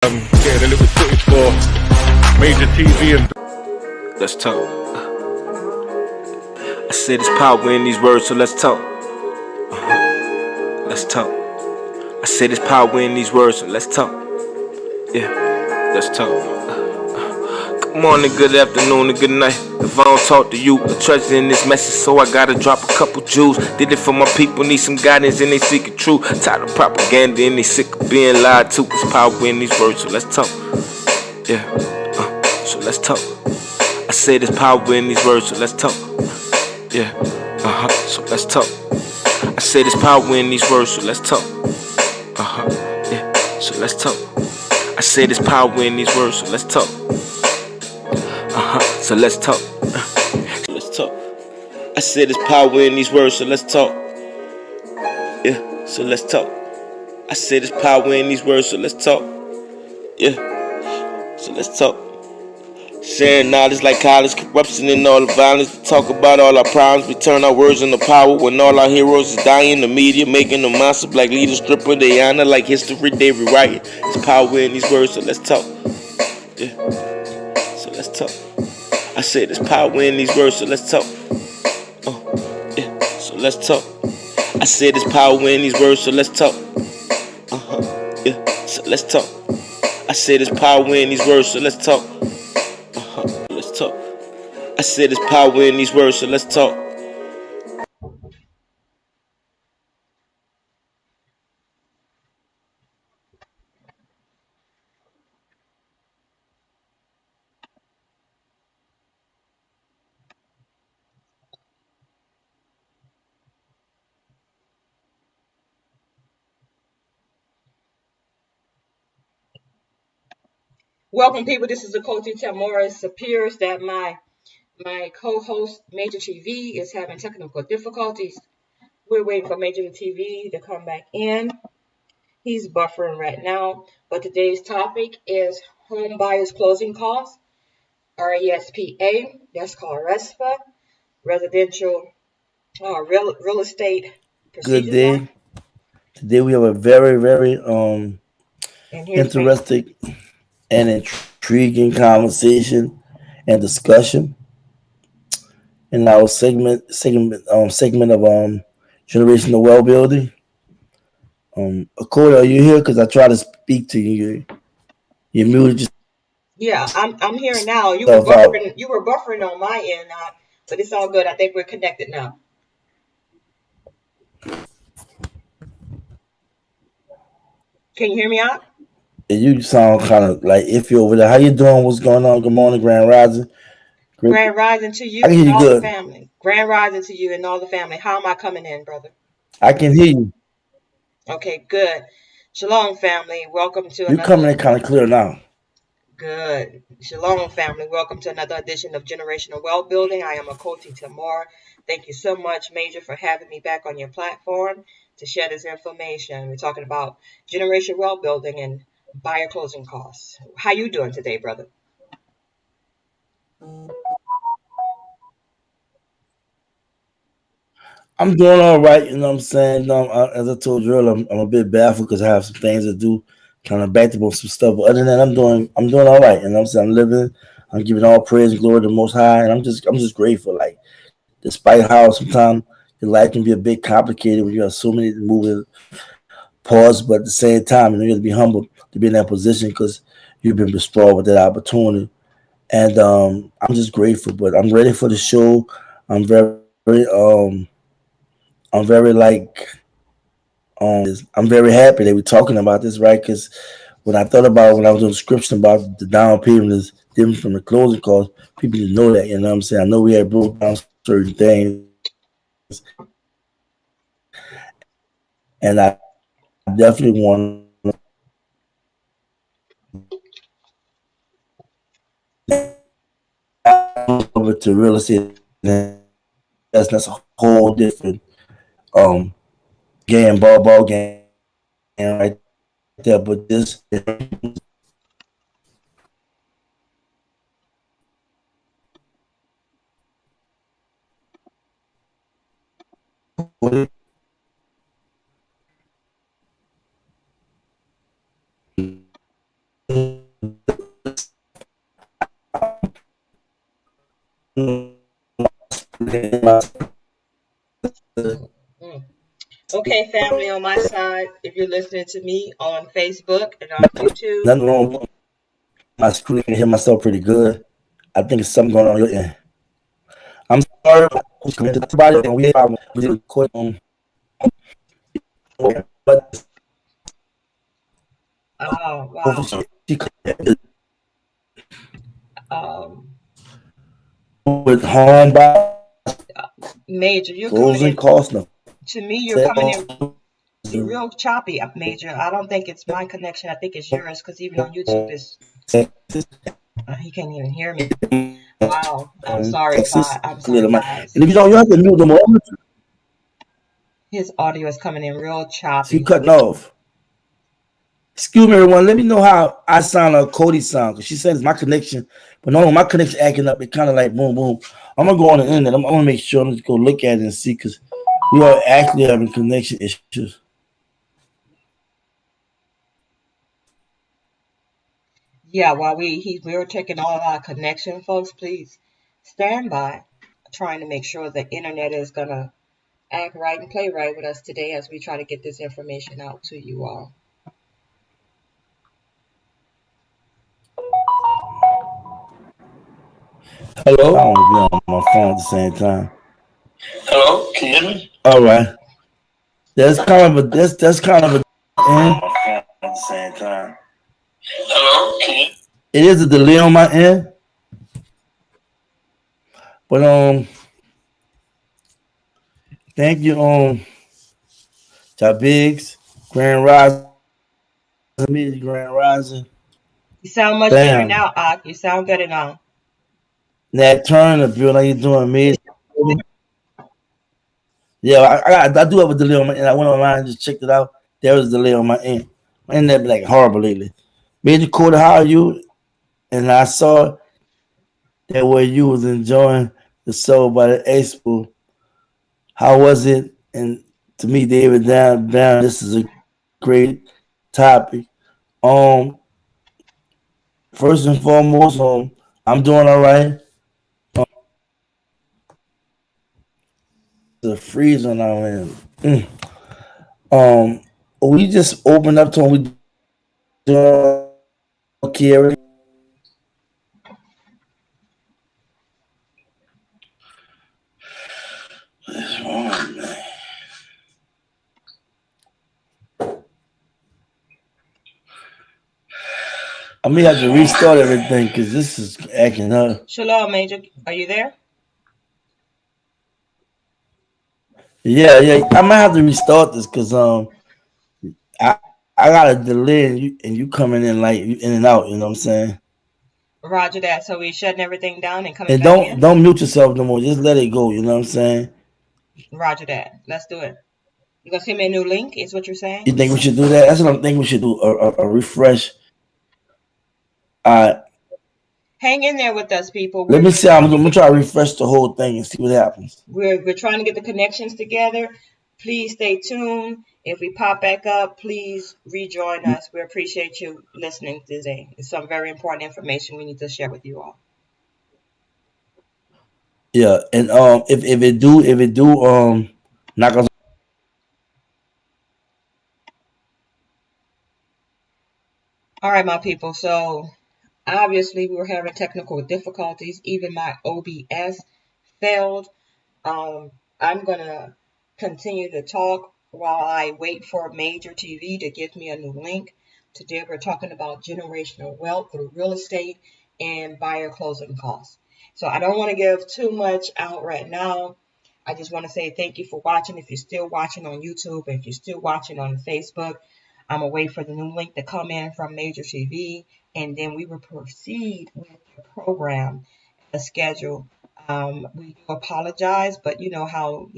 Getting a little footage for major TV and. Let's talk. I said it's power in these words, so let's talk. Let's talk. I said it's power in these words, so let's talk. Yeah, let's talk. Good morning, good afternoon, and good night. If I don't talk to you, a treasure in this message, so I gotta drop a couple jewels. Did it for my people, need some guidance, and they seek it true. Tired of propaganda, and they sick of being lied to. It's power in these words, so let's talk. Yeah, so let's talk. I said there's power in these words, so let's talk. Yeah, so let's talk. I said there's power in these words, so let's talk. Yeah, so let's talk. I said there's power in these words, so let's talk. So let's talk. So let's talk. I said there's power in these words, so let's talk. Yeah, so let's talk. I said there's power in these words, so let's talk. Yeah, so let's talk. Sharing knowledge like college, corruption and all the violence. We talk about all our problems, we turn our words into power. When all our heroes is dying, the media making them monster. Black leaders stripper, they honor like history, they rewrite it. There's power in these words, so let's talk. Yeah, so let's talk. I said there's power in these words, so let's talk. Yeah, so let's talk. I said there's power in these words, so let's talk. Yeah, so let's talk. I said there's power in these words, so let's talk. Let's talk. I said there's power in these words, so let's talk. Welcome, people. This is Achoti Speaks. It appears that my co-host Major TV is having technical difficulties. We're waiting for Major TV to come back in. He's buffering right now. But today's topic is home buyers closing costs, RESPA. That's called RESPA, Residential Real Estate Good Procedures Act. day. Today we have a very And here's Major. interesting and intriguing conversation and discussion in our segment of generational well building. Akota, are you here? Because I try to speak to you. You muted Yeah, I'm here now. You were yourself out. buffering. You were buffering on my end, but it's all good. I think we're connected now. Can you hear me out? You sound kind of like iffy over there. How you doing? What's going on? Good morning, Grand Rising. Great. Grand rising to you I can and hear you all the good. family. Grand rising to you and all the family. How am I coming in, brother? I can hear you. Okay, good. Shalom, family. Welcome to You another. coming in kind of clear now. Good. Shalom, family. Welcome to another edition of Generational Wealth Building. I am Akoti Tamar. Thank you so much, Major, for having me back on your platform to share this information. We're talking about generational wealth building and buyer closing costs. How you doing today, brother? I'm doing all right, you know what I'm saying? As I told you earlier, I'm a bit baffled because I have some things to do, kind of back to some stuff. But other than that, I'm doing all right. You know what I'm saying? I'm living, I'm giving all praise and glory to the Most High, and I'm just grateful. Like, despite how sometimes your life can be a bit complicated when you have so many moving parts, but at the same time, you have to be humble to be in that position because you've been bestowed with that opportunity. And I'm just grateful. But I'm ready for the show. I'm very I'm very like I'm very happy that we're talking about this, right? Because when I thought about when I was doing the description about the down payment is different from the closing cost, people didn't know that. You know what I'm saying? I know we had broke down certain things, and I definitely want over to real estate. That's a whole different um ball game right there. But this Mm. Okay, family on my side, if you're listening to me on Facebook and on YouTube, Nothing wrong with my screen. I can hear myself pretty good. I think it's something going on your end. I'm sorry who's coming to everybody and we record but oh wow, hopefully she um, with home by Major, you're coming closing in. costs no To me, you're coming in sales. real choppy, Major. I don't think it's my connection. I think it's yours because even on YouTube, it's he can't even hear me. Wow, I'm sorry, Texas, I'm clear the sorry, mic. guys. And if you don't, you have to mute them all. His audio is coming in real So you choppy. cutting off. Excuse me, everyone. Let me know how I sound or Cody sound because she said it's my connection, but no, my connection acting up. It kind of like boom, boom. I'm gonna go on the internet. I'm gonna make sure I'm just go look at it and see because we are actually having connection issues. Yeah, while we're taking all of our connection, folks, please stand by, trying to make sure the internet is gonna act right and play right with us today as we try to get this information out to you all. Hello. I want to be on my phone at the same time. Hello, can you hear me? All right. That's kind of a end. At the same time. Hello, can you? It is a delay on my end, but thank you Biggs, Grand Rising, Grand Rising, You sound much better bam. now, Ak. You sound better now. Nat Turner, Bill, how you doing, me? Yeah, I do have a delay on my end. I went online and just checked it out. There was a delay on my end. My internet be like horrible lately. Major Quarter, how are you? And I saw that where you was enjoying the show by the Expo. How was it? And to me, David, down. This is a great topic. Um, First and foremost, I'm doing all right. The freeze on our end. Um, we just opened up to we doing okay. I may have to restart everything because this is acting up. Shalom, Major. Are you there? Yeah. I might have to restart this because I I got a delay and you coming in like you in and out. You know what I'm saying? Roger that. So we're shutting everything down and coming And back don't in? don't mute yourself no more. Just let it go. You know what I'm saying? Roger that. Let's do it. You gonna send me a new link? Is what you're saying? You think we should do that? That's what I'm thinking we should do. A refresh. Uh, Hang in there with us, people. Let We're me just see. I'm gonna try to refresh the whole thing and see what happens. we're trying to get the connections together. Please stay tuned. If we pop back up, please rejoin us. We appreciate you listening today. It's some very important information we need to share with you all. Yeah, and if it do knock us. All right, my people. So obviously we were having technical difficulties. Even my OBS failed. I'm gonna continue to talk while I wait for Major TV to give me a new link. Today we're talking about generational wealth through real estate and buyer closing costs. So I don't want to give too much out right now. I just want to say thank you for watching. If you're still watching on YouTube, if you're still watching on Facebook, I'm gonna wait for the new link to come in from Major TV, and then we will proceed with the program, the schedule. We do apologize, but you know how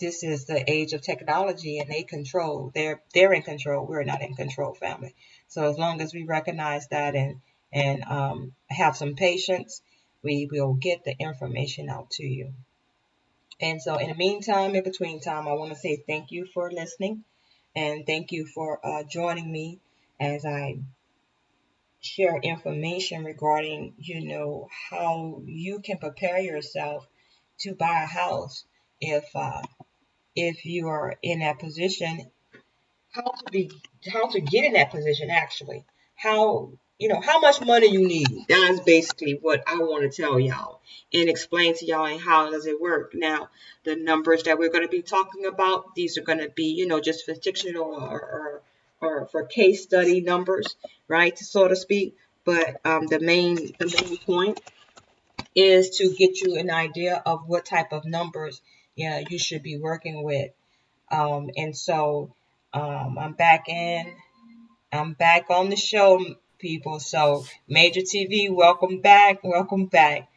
this is the age of technology, and they control. They're in control. We're not in control, family. So as long as we recognize that and have some patience, we will get the information out to you. And so, in the meantime, in between time, I want to say thank you for listening and thank you for joining me as I share information regarding, how you can prepare yourself to buy a house if you are in that position, how to be how to get in that position actually. How much money you need. That's basically what I want to tell y'all and explain to y'all and how does it work. Now, the numbers that we're going to be talking about, these are going to be, just for fictional or for case study numbers, right, so to speak. But the main point is to get you an idea of what type of numbers, you should be working with. And so I'm back in. I'm back on the show, people. So Major TV, welcome back. Welcome back.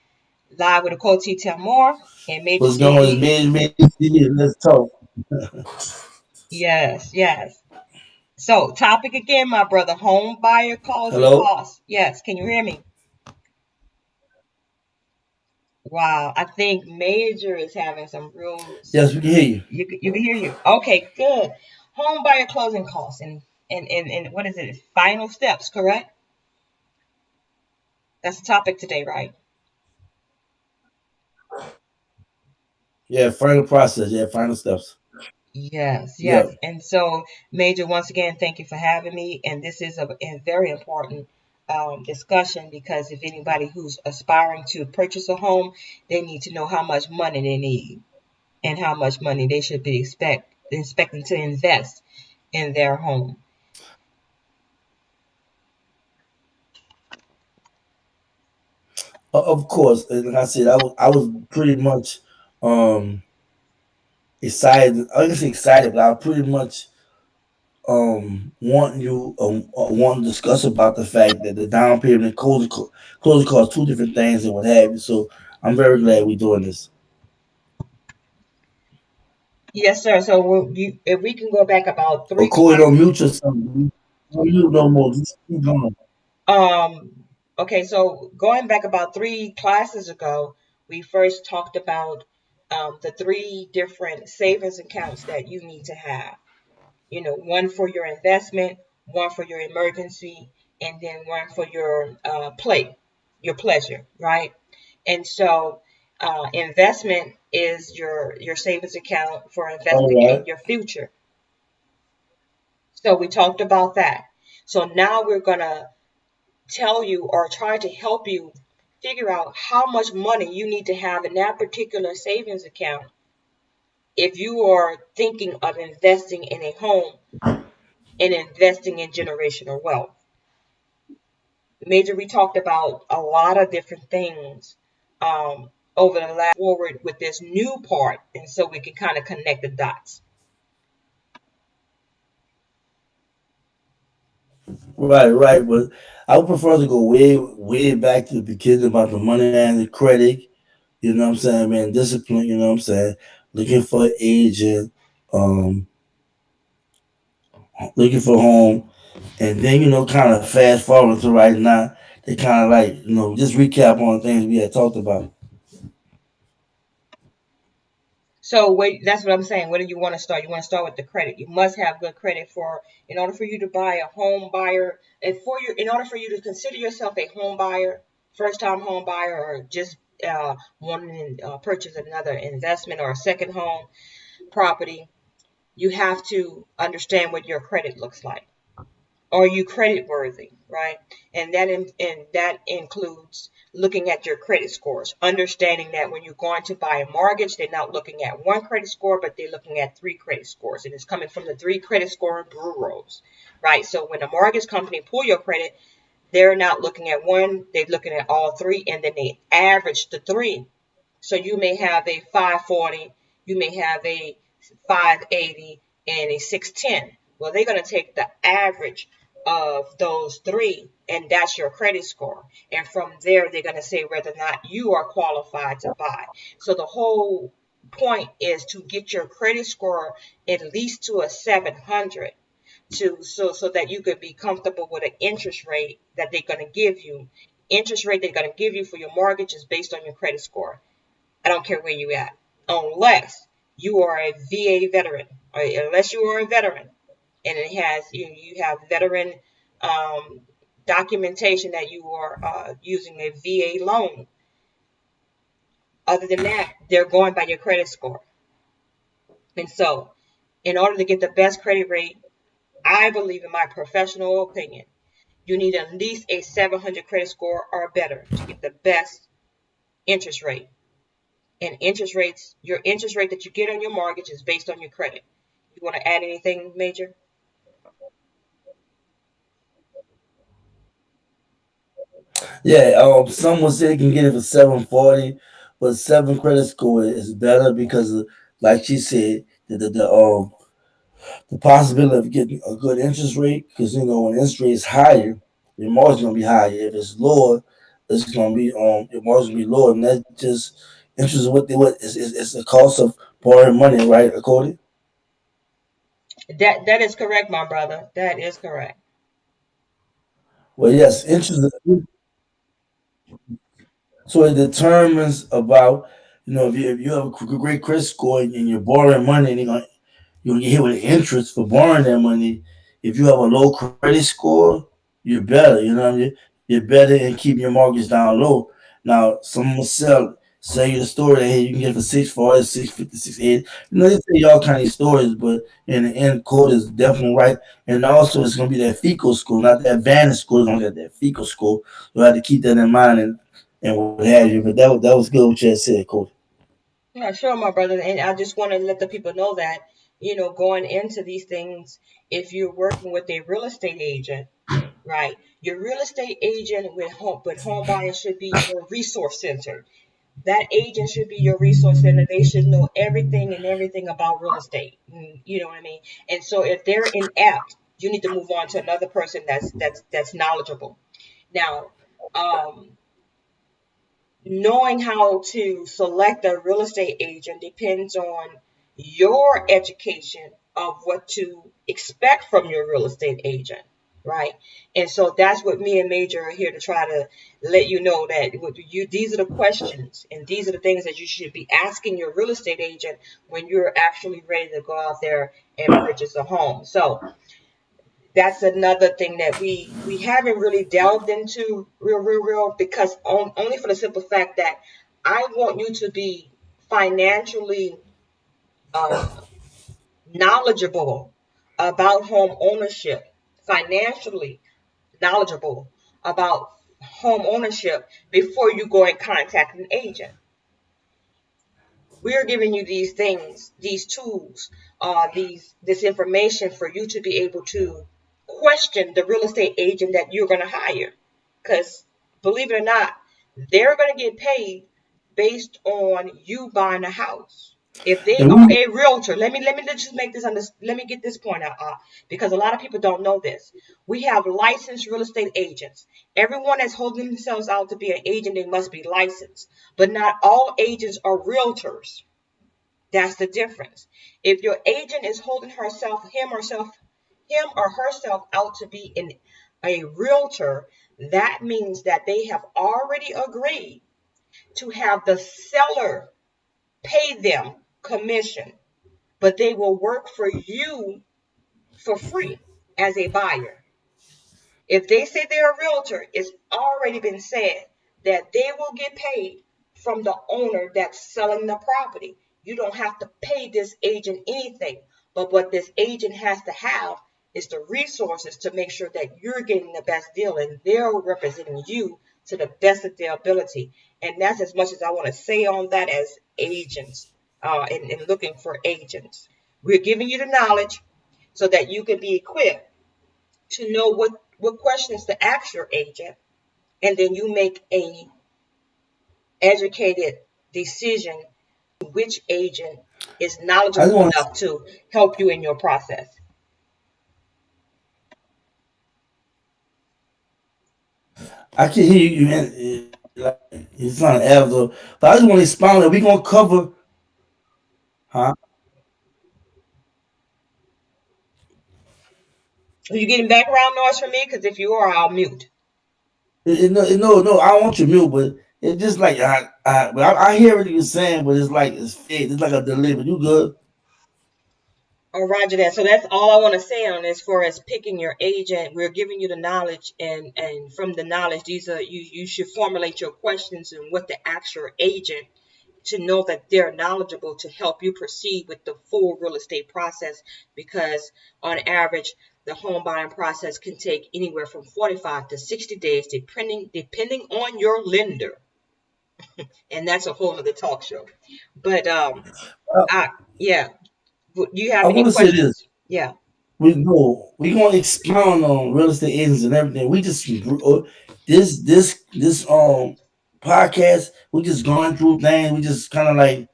Live with Achoti Tamor and Major What's going on? TV. Man, let's talk. Yes, yes. So topic again, my brother. Home buyer closing Hello? costs. Yes, can you hear me? Wow, I think Major is having some real. Yes, we can hear you. You can hear you. Okay, good. Home buyer closing costs and what is it? Final steps, correct? That's the topic today, right? Yeah, final process. Yeah, final steps. Yes, Yeah. yes. And so, Major, once again, thank you for having me. And this is a very important discussion because if anybody who's aspiring to purchase a home, they need to know how much money they need and how much money they should be expecting to invest in their home. Of course. And like I said, I was pretty much um excited. I didn't say excited, but I was pretty much wanting to discuss about the fact that the down payment and closing costs two different things and what have you. So I'm very glad we're doing this. Yes, sir. So if we can go back about Or three Corey, don't classes. mute yourself. Don't mute no more. Just keep going. Okay, so going back about three classes ago, we first talked about the three different savings accounts that you need to have. One for your investment, one for your emergency, and then one for your your pleasure, right? And so, investment is your savings account for investing All in right. your future. So we talked about that. So now we're gonna tell you or try to help you figure out how much money you need to have in that particular savings account if you are thinking of investing in a home and investing in generational wealth. Major, we talked about a lot of different things over the last forward with this new part, and so we can kind of connect the dots. Right, right. But I would prefer to go way, way back to the beginning about the money and the credit. You know what I'm saying, man? Discipline. You know what I'm saying? Looking for an agent, um, looking for a home, and then kind of fast forward to right now. They kind of like just recap on things we had talked about. So wait, that's what I'm saying. Where do you want to start? You want to start with the credit. You must have good credit in order for you to buy a home buyer, and in order for you to consider yourself a home buyer, first time home buyer, or just wanting to purchase another investment or a second home property, you have to understand what your credit looks like. Are you credit worthy, right? And that includes looking at your credit scores, understanding that when you're going to buy a mortgage, they're not looking at one credit score, but they're looking at three credit scores, and it's coming from the three credit score bureaus, right? So when a mortgage company pull your credit, they're not looking at one, they're looking at all three, and then they average the three. So you may have a 540, you may have a 580, and a 610. Well, they're going to take the average of those three, and that's your credit score. And from there, they're going to say whether or not you are qualified to buy. So the whole point is to get your credit score at least to a 700 so that you could be comfortable with an interest rate that they're going to give you. Interest rate they're going to give you for your mortgage is based on your credit score. I don't care where you at, unless you are a VA veteran, or unless you are a veteran, and it has you have veteran um, documentation that you are using a VA loan. Other than that, they're going by your credit score. And so, in order to get the best credit rate, I believe, in my professional opinion, you need at least a 700 credit score or better to get the best interest rate. And your interest rate that you get on your mortgage is based on your credit. You want to add anything, Major? Yeah, some will say they can get it for 740, but seven credit score is better because, like she said, the possibility of getting a good interest rate. Because when interest rate is higher, your margin's gonna be higher. If it's lower, it's gonna be your margin's gonna be lower, and that just interest is what it's the cost of borrowing money, right? According. That is correct, my brother. That is correct. Well, yes, interest. So it determines about if you have a great credit score and you're borrowing money and you're gonna get hit with interest for borrowing that money. If you have a low credit score, you're better. You know what I mean? You're better and keeping your mortgage down low. Now, someone will sell you the story that hey, you can get it for 640, 650, 680. They say all kind of stories, but in the end, code is definitely right. And also, it's gonna be that FICO score, not that Vantage score. It's gonna get that FICO score. So I have to keep that in mind and what have you. But that was good what you had said, Cody. Yeah, sure, my brother. And I just want to let the people know that, going into these things, if you're working with a real estate agent, right? Your real estate agent with home buyers should be your resource center. That agent should be your resource center. They should know everything about real estate. You know what I mean? And so if they're inept, you need to move on to another person that's knowledgeable. Now, um, knowing how to select a real estate agent depends on your education of what to expect from your real estate agent, right? And so that's what me and Major are here to try to let you know, that these are the questions and these are the things that you should be asking your real estate agent when you're actually ready to go out there and purchase a home. So that's another thing that we haven't really delved into real because only for the simple fact that I want you to be financially uh, knowledgeable about home ownership, financially knowledgeable about home ownership before you go and contact an agent. We are giving you these things, these tools, this information for you to be able to question the real estate agent that you're going to hire. Because believe it or not, they're going to get paid based on you buying a house. If they And are we a realtor, let me just make this let me get this point out, because a lot of people don't know this. We have licensed real estate agents. Everyone that's holding themselves out to be an agent, they must be licensed. But not all agents are realtors. That's the difference. If your agent is holding him or herself out to be a realtor, that means that they have already agreed to have the seller pay them commission, but they will work for you for free as a buyer. If they say they're a realtor, it's already been said that they will get paid from the owner that's selling the property. You don't have to pay this agent anything. But what this agent has to have is the resources to make sure that you're getting the best deal and they're representing you to the best of their ability. And that's as much as I want to say on that as agents and looking for agents. We're giving you the knowledge so that you can be equipped to know what questions to ask your agent, and then you make a educated decision which agent is I just knowledgeable want enough to help you in your process. I can hear you, man. Like, it's not ever, but I just want to expound that we gonna cover, huh? Are you getting background noise from me? Because if you are, I'll mute. No, I don't want you mute, but it's just like I hear what you're saying, but it's like it's fake. It's like a delivery. You good? Oh, Roger that. So that's all I want to say on as far as picking your agent. We're giving you the knowledge, and from the knowledge, these are you should formulate your questions and what the actual agent to know that they're knowledgeable to help you proceed with the full real estate process, because on average the home buying process can take anywhere from 45 to 60 days depending on your lender, and that's a whole other talk show. But Uh, I yeah, do you have I any want to say this. questions? Yeah. We gonna expound on real estate agents and everything. We just this podcast. We just going through things. We just kind of like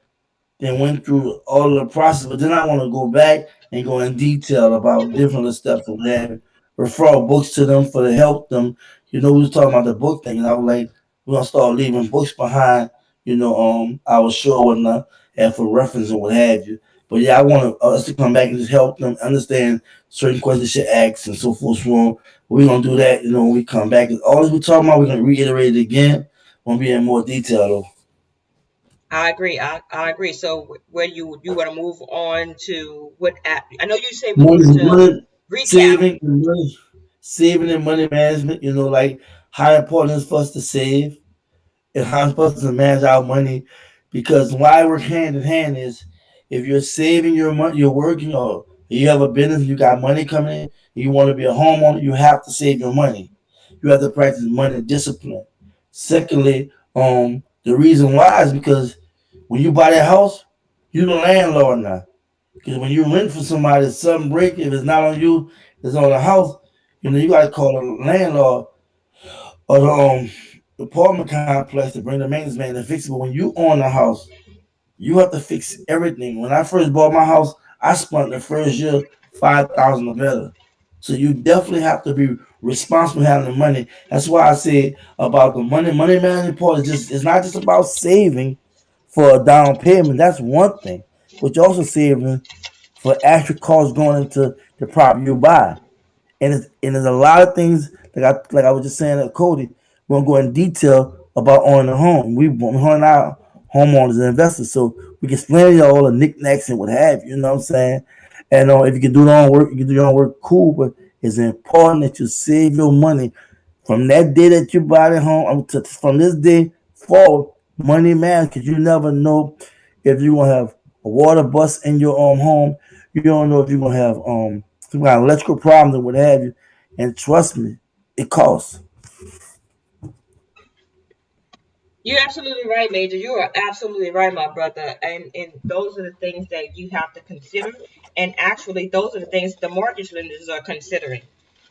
then went through all of the process, but then I want to go back and go in detail about different steps from there. Refer books to them for to help them. You know, we was talking about the book thing, and I was like, we're gonna start leaving books behind. Our show and for reference and what have you. But yeah, I want us to come back and just help them understand certain questions they should ask and so forth. So we're gonna do that. When we come back. All this we're talking about, we're gonna reiterate it again. We're gonna be in more detail though. I agree. I agree. So where you want to move on to what I know you say we Money, need to money, recap. saving and money management. Like how important it is for us to save and how it's supposed to manage our money. Because why I work hand in hand is if you're saving your money, you're working, or you have a business, you got money coming in, you want to be a homeowner, you have to save your money. You have to practice money discipline. Secondly, the reason why is because when you buy that house, you're the landlord now. Because when you rent for somebody, something break, if it's not on you, it's on the house, you got to call the landlord or the apartment complex to bring the maintenance man to fix it. But when you own the house, you have to fix everything. When I first bought my house, I spent the first year 5,000 or better. So you definitely have to be responsible handling money. That's why I say about the money management part is just it's not just about saving for a down payment. That's one thing. But you're also saving for actual costs going into the property you buy. And there's a lot of things like I was just saying to Cody. We're gonna go in detail about owning a home. We want our homeowners and investors, so we can explain to you all the knickknacks and what have you. You know what I'm saying? And if you can do your own work, you can do your own work. Cool, but it's important that you save your money from that day that you buy the home. From this day forward, money man, because you never know if you're gonna have a water bust in your home. You don't know if you're gonna have some kind of electrical problems or what have you. And trust me, it costs. You're absolutely right, Major. You are absolutely right, my brother. And those are the things that you have to consider. And actually, those are the things the mortgage lenders are considering.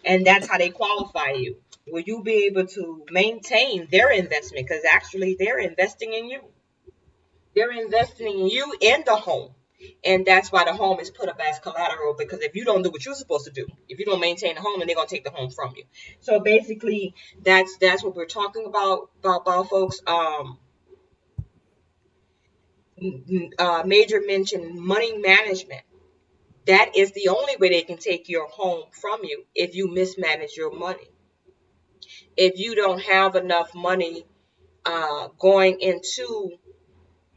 And that's how they qualify you. Will you be able to maintain their investment? Because actually, they're investing in you. They're investing in you in the home. And that's why the home is put up as collateral, because if you don't do what you're supposed to do, if you don't maintain the home, then they're gonna take the home from you. So basically that's what we're talking about folks. Major mentioned money management. That is the only way they can take your home from you if you mismanage your money. If you don't have enough money going into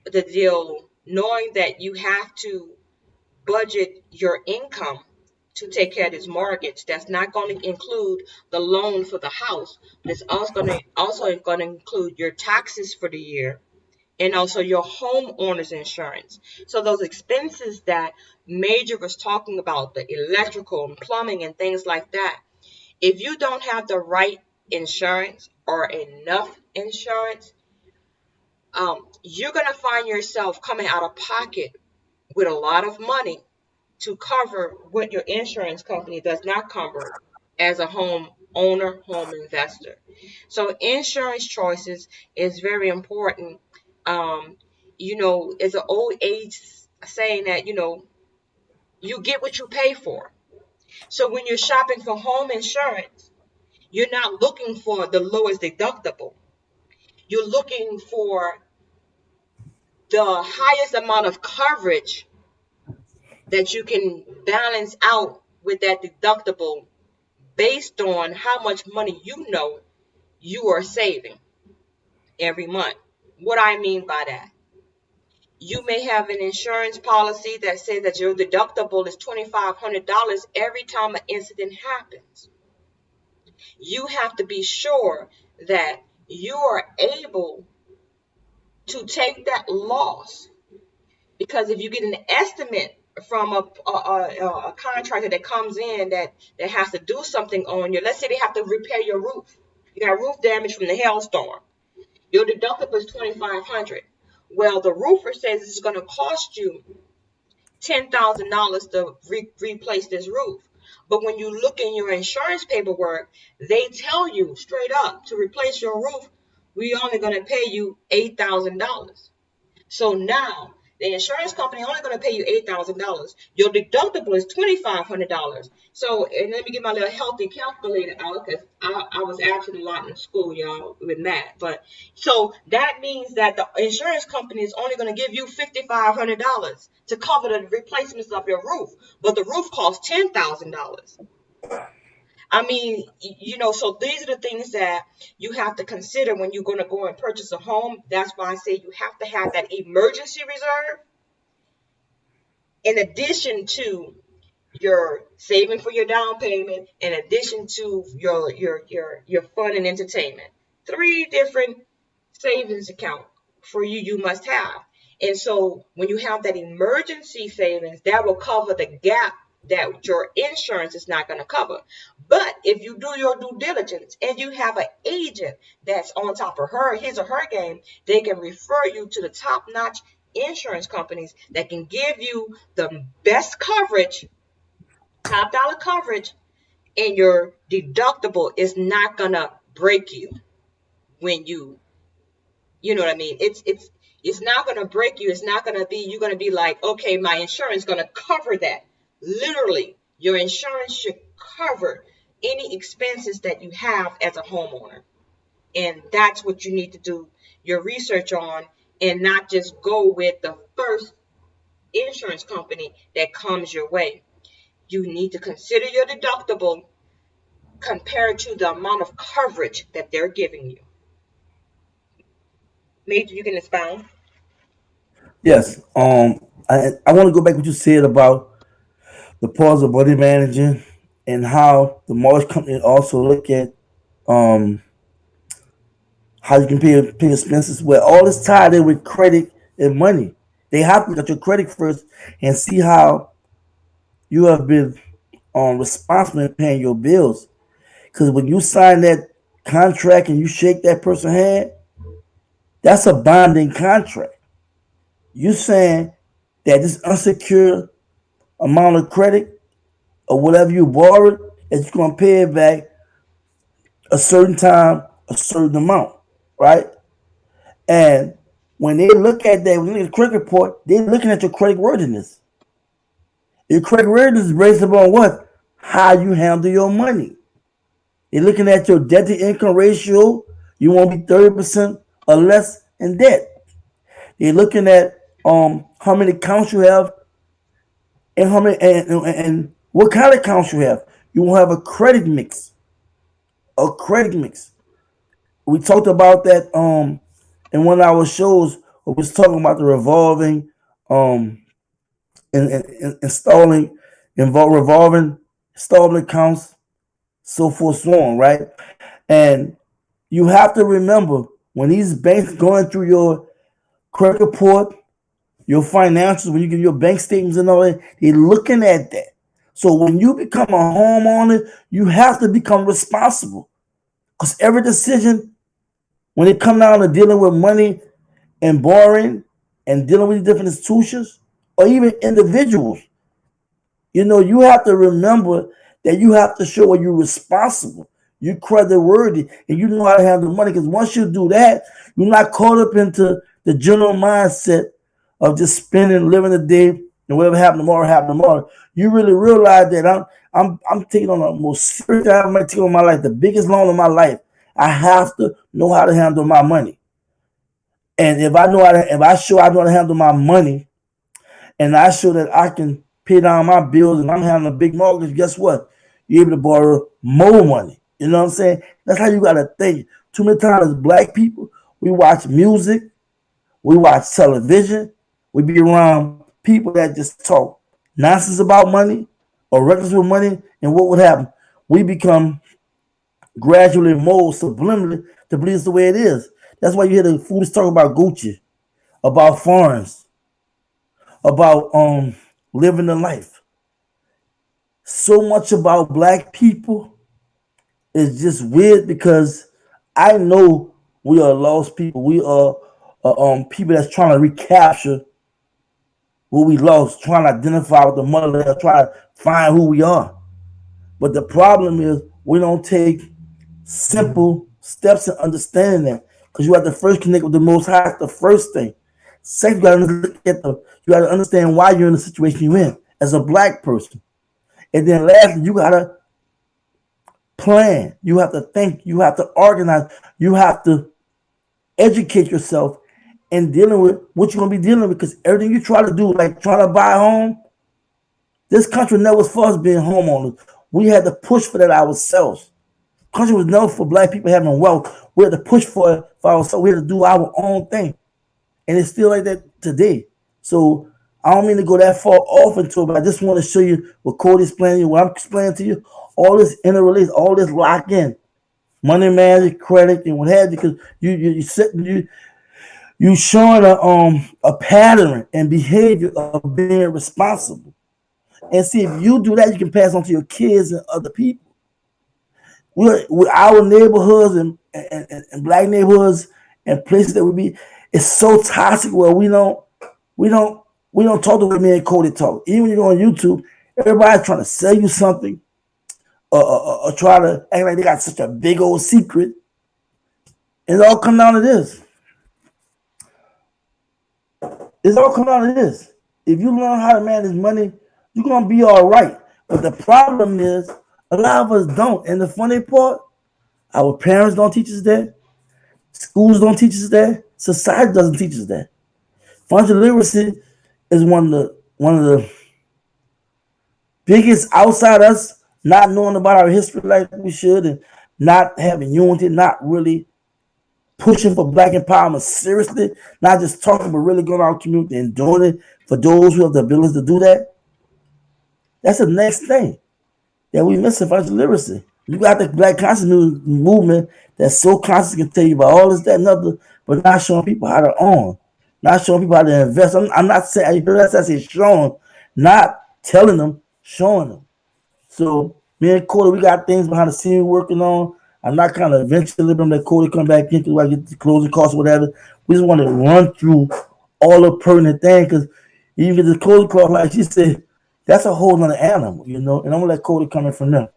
the deal, knowing that you have to budget your income to take care of this mortgage. That's not going to include the loan for the house, but it's also going to include your taxes for the year and also your homeowner's insurance. So those expenses that Major was talking about, the electrical and plumbing and things like that, if you don't have the right insurance or enough insurance, you're going to find yourself coming out of pocket with a lot of money to cover what your insurance company does not cover as a home owner, home investor. So insurance choices is very important. Um, it's an old age saying that, you get what you pay for. So when you're shopping for home insurance, you're not looking for the lowest deductible. You're looking for the highest amount of coverage that you can balance out with that deductible based on how much money you are saving every month. What I mean by that, You may have an insurance policy that says that your deductible is $2,500 every time an incident happens. You have to be sure that you are able to take that loss, because if you get an estimate from a contractor that comes in that has to do something on you, let's say they have to repair your roof. You got roof damage from the hailstorm. Your deductible is $2,500. Well, the roofer says it's going to cost you $10,000 to replace this roof. But when you look in your insurance paperwork, they tell you straight up, to replace your roof, we're only going to pay you $8,000. So now the insurance company only going to pay you $8,000. Your deductible is $2,500. So, and let me get my little healthy calculator out, because I was absent a lot in school, y'all, with math. But so that means that the insurance company is only going to give you $5,500 to cover the replacements of your roof, but the roof costs $10,000. I mean, so these are the things that you have to consider when you're going to go and purchase a home. That's why I say you have to have that emergency reserve in addition to your saving for your down payment, in addition to your fun and entertainment. 3 different savings account for you must have. And so when you have that emergency savings, that will cover the gap that your insurance is not going to cover. But if you do your due diligence and you have an agent that's on top of his or her game, they can refer you to the top-notch insurance companies that can give you the best coverage, top dollar coverage, and your deductible is not going to break you when you know what I mean? It's not going to break you. It's not going to be, you're going to be like, okay, my insurance is going to cover that. Literally, your insurance should cover any expenses that you have as a homeowner. And that's what you need to do your research on, and not just go with the first insurance company that comes your way. You need to consider your deductible compared to the amount of coverage that they're giving you. Major, you can expound. Yes. I want to go back to what you said about the pause of money managing, and how the mortgage company also look at how you can pay expenses. Well, all this tied in with credit and money. They have to look at your credit first and see how you have been responsible in paying your bills. Because when you sign that contract and you shake that person's hand, that's a binding contract. You saying that this unsecured amount of credit or whatever you borrowed, that you're going to pay it back a certain time, a certain amount, right? And when they look at that, when they look at the credit report, they're looking at your credit worthiness. Your credit worthiness is based upon what? How you handle your money. They're looking at your debt to income ratio. You want to be 30% or less in debt. They're looking at how many accounts you have, and how many and what kind of accounts you have. You will have a credit mix. A credit mix. We talked about that in one of our shows where we was talking about the revolving and installing revolving installment accounts, so forth, so on, right? And you have to remember, when these banks going through your credit report, your financials, when you give your bank statements and all that, they're looking at that. So when you become a homeowner, you have to become responsible. Because every decision, when it comes down to dealing with money and borrowing and dealing with different institutions or even individuals, you have to remember that you have to show you're responsible, you're credit worthy, and you know how to handle money. Because once you do that, you're not caught up into the general mindset of just spending, living the day, and whatever happened tomorrow, happened tomorrow. You really realize that I'm taking on the most serious I might take on my life, the biggest loan of my life. I have to know how to handle my money. And if I show I know how to handle my money, and I show that I can pay down my bills, and I'm having a big mortgage, guess what? You're able to borrow more money. You know what I'm saying? That's how you gotta think. Too many times as black people, we watch music, we watch television, we be around people that just talk nonsense about money or reckless with money, and what would happen? We become gradually mold subliminally to believe it's the way it is. That's why you hear the foolish talk about Gucci, about foreigns, about living the life. So much about black people is just weird because I know we are lost people. We are people that's trying to recapture what we lost, trying to identify with the motherland, trying to find who we are. But the problem is we don't take simple steps in understanding that. Because you have to first connect with the Most High. That's the first thing. Second, you got to look at you got to understand why you're in the situation you're in as a black person. And then lastly, you got to plan. You have to think. You have to organize. You have to educate yourself in dealing with what you're gonna be dealing with. Because everything you try to do, like trying to buy a home, this country never was for us being homeowners. We had to push for that ourselves. Country was known for black people having wealth. We had to push for it for ourselves. We had to do our own thing, and it's still like that today. So I don't mean to go that far off into it, but I just want to show you what Cody's explaining you, what I'm explaining to you. All this interrelates, all this lock in, money management, credit, and what have you. Because you showing a pattern and behavior of being responsible. And see, if you do that, you can pass on to your kids and other people. With our neighborhoods and black neighborhoods and places that we be, it's so toxic where we don't we don't talk the way me and Cody talk. Even when you go on YouTube, everybody's trying to sell you something or try to act like they got such a big old secret. And it all come down to this. It's all come down to this. If you learn how to manage money, you're gonna be all right. But the problem is, a lot of us don't. And the funny part, our parents don't teach us that. Schools don't teach us that. Society doesn't teach us that. Financial literacy is one of the biggest outside us not knowing about our history like we should, and not having unity, not really pushing for black empowerment seriously, not just talking but really going out in the community and doing it for those who have the ability to do that. That's the next thing that we miss in financial literacy. You got the black consciousness movement that's so conscious can tell you about all this, that, and other, but not showing people how to own, not showing people how to invest. I'm not saying, you heard that I say showing, not telling them, showing them. So me and Cody, we got things behind the scenes working on. I'm not kind of eventually them that Cody come back in because I get the closing costs or whatever. We just want to run through all the pertinent things because even get the closing cost, like she said, that's a whole nother animal, And I'm gonna let Cody come in from there.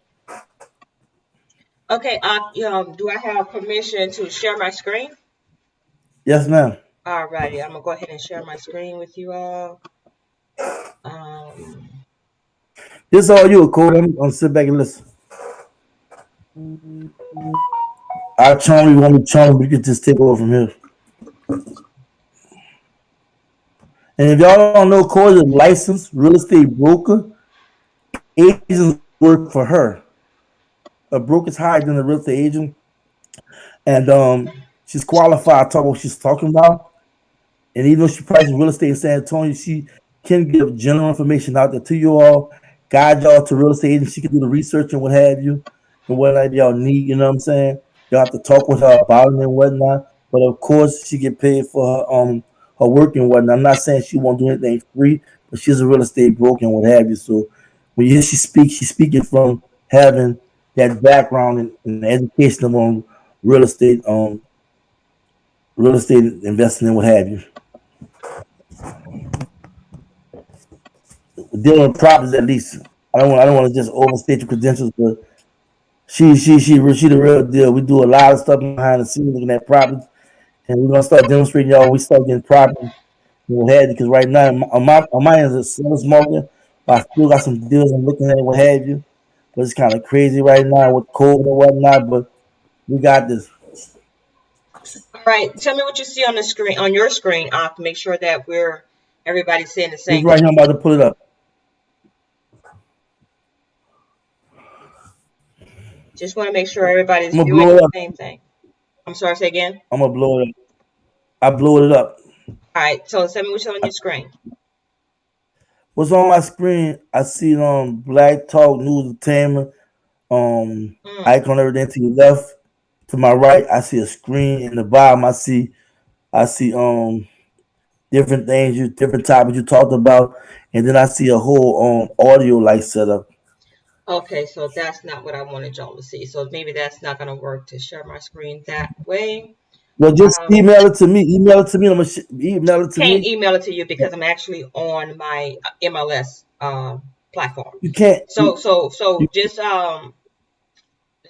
Okay, do I have permission to share my screen? Yes, ma'am. All righty, I'm gonna go ahead and share my screen with you all. Um, This is all you, Cody. I'm gonna sit back and listen. Our charm, you want me charm, we can just take over from here. And if y'all don't know, Cody is a licensed real estate broker. Agents work for her. A broker's higher than a real estate agent, and she's qualified to talk what she's talking about. And even though she prices real estate in San Antonio, she can give general information out there to you all, guide y'all to real estate agents. She can do the research and what have you, and whatever y'all need. You know what I'm saying? Y'all have to talk with her about it and whatnot. But of course, she get paid for her work and whatnot. I'm not saying she won't do anything free, but she's a real estate broker and what have you. So when you hear she speak, she's speaking from having that background and education on real estate, real estate investing and what have you. Dealing with properties at least. I don't want to just overstate your credentials, but she the real deal. We do a lot of stuff behind the scenes looking at properties, and we're gonna start demonstrating y'all. We start getting properties and what have you. Because right now on my end is a seller's market, but I still got some deals I'm looking at and what have you. But it's kind of crazy right now with COVID and whatnot. But we got this. all right, tell me what you see on the screen, on your screen, to make sure that everybody's seeing the This same right thing. here, I'm about to pull it up. Just want to make sure everybody's I'm gonna viewing blow it the up. same thing. I'm sorry, say again. I'm gonna blow it up. I blow it up. All right, so tell me what's on your screen. What's on my screen? I see Black Talk News Entertainment Mm, icon, everything to your left. To my right, I see a screen. In the bottom, I see different things, different topics you talked about, and then I see a whole audio like setup. okay, so that's not what I wanted y'all to see. So maybe that's not gonna work to share my screen that way. Well, just Um, email it to me. Email it to me. Email it to can't me. email it to you because I'm actually on my MLS platform. You can't. So just let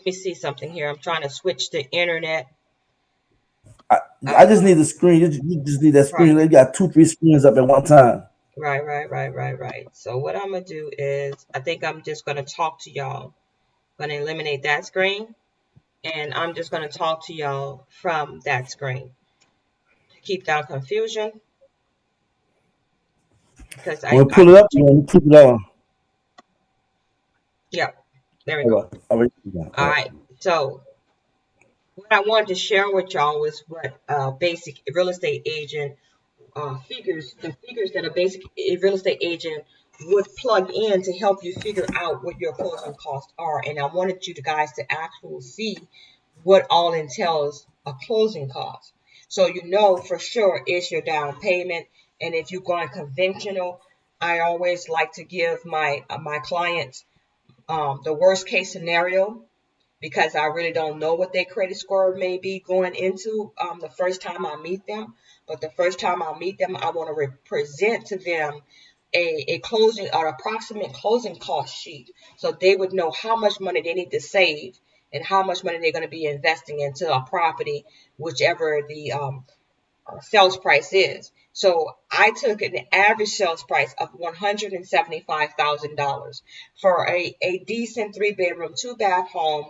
me see something here. I'm trying to switch the internet. I, I just Uh, need the screen. You just need that right, screen. You got two, three screens up at one time. right. So what I'm gonna do is I think I'm just gonna talk to y'all. I'm gonna eliminate that screen, and I'm just gonna talk to y'all from that screen to keep down confusion because When we I pull it up, you keep it on. yeah, there we All go. right. All right. All All right. right, so what I wanted to share with y'all was what basic real estate agent the figures that a basic real estate agent would plug in to help you figure out what your closing costs are. And I wanted you guys to actually see what all entails a closing cost. So you know for sure it's your down payment. And if you're going conventional, I always like to give my clients the worst case scenario because I really don't know what their credit score may be going into the first time I meet them. But the first time I meet them, I want to present to them a closing or approximate closing cost sheet so they would know how much money they need to save and how much money they're going to be investing into a property, whichever the sales price is. So I took an average sales price of $175,000 for a decent 3 bedroom, 2 bath home,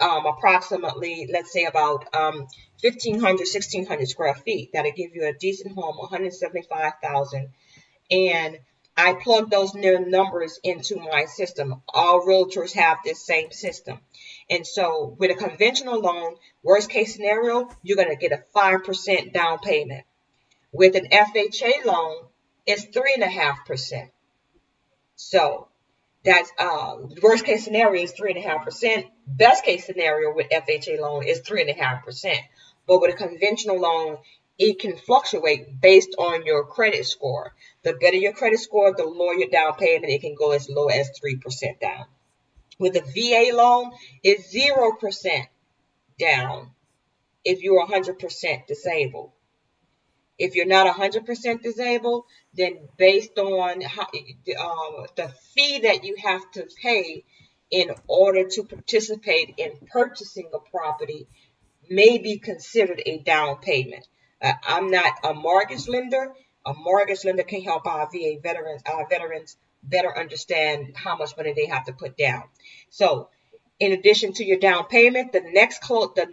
approximately, let's say about 1,500, 1,600 square feet. That'll give you a decent home, 175,000. And I plug those numbers into my system. All realtors have this same system. And so with a conventional loan, worst case scenario, you're going to get a 5% down payment. With an FHA loan, it's 3.5%. So that's worst case scenario is 3.5%. Best case scenario with FHA loan is 3.5%. But with a conventional loan, it can fluctuate based on your credit score. The better your credit score, the lower your down payment. It can go as low as 3% down. With a VA loan, it's 0% down if you're 100% disabled. If you're not 100% disabled, then based on the fee that you have to pay in order to participate in purchasing a property may be considered a down payment. I'm not a mortgage lender. A mortgage lender can help our VA veterans, better understand how much money they have to put down. So in addition to your down payment, the next cost that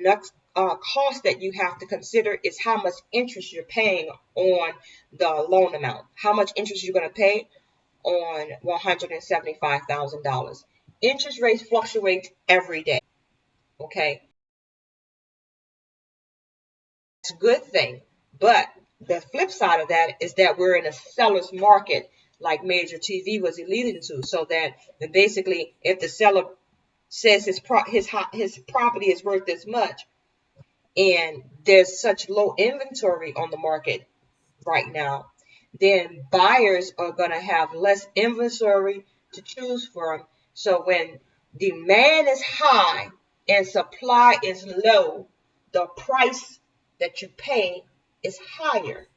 you have to consider is how much interest you're paying on the loan amount. How much interest you're going to pay on $175,000. Interest rates fluctuate every day. Okay, it's a good thing, but the flip side of that is that we're in a seller's market, like Major TV was alluding to. So that basically, if the seller says his property is worth this much, and there's such low inventory on the market right now, then buyers are going to have less inventory to choose from. So when demand is high and supply is low, the price that you pay is higher.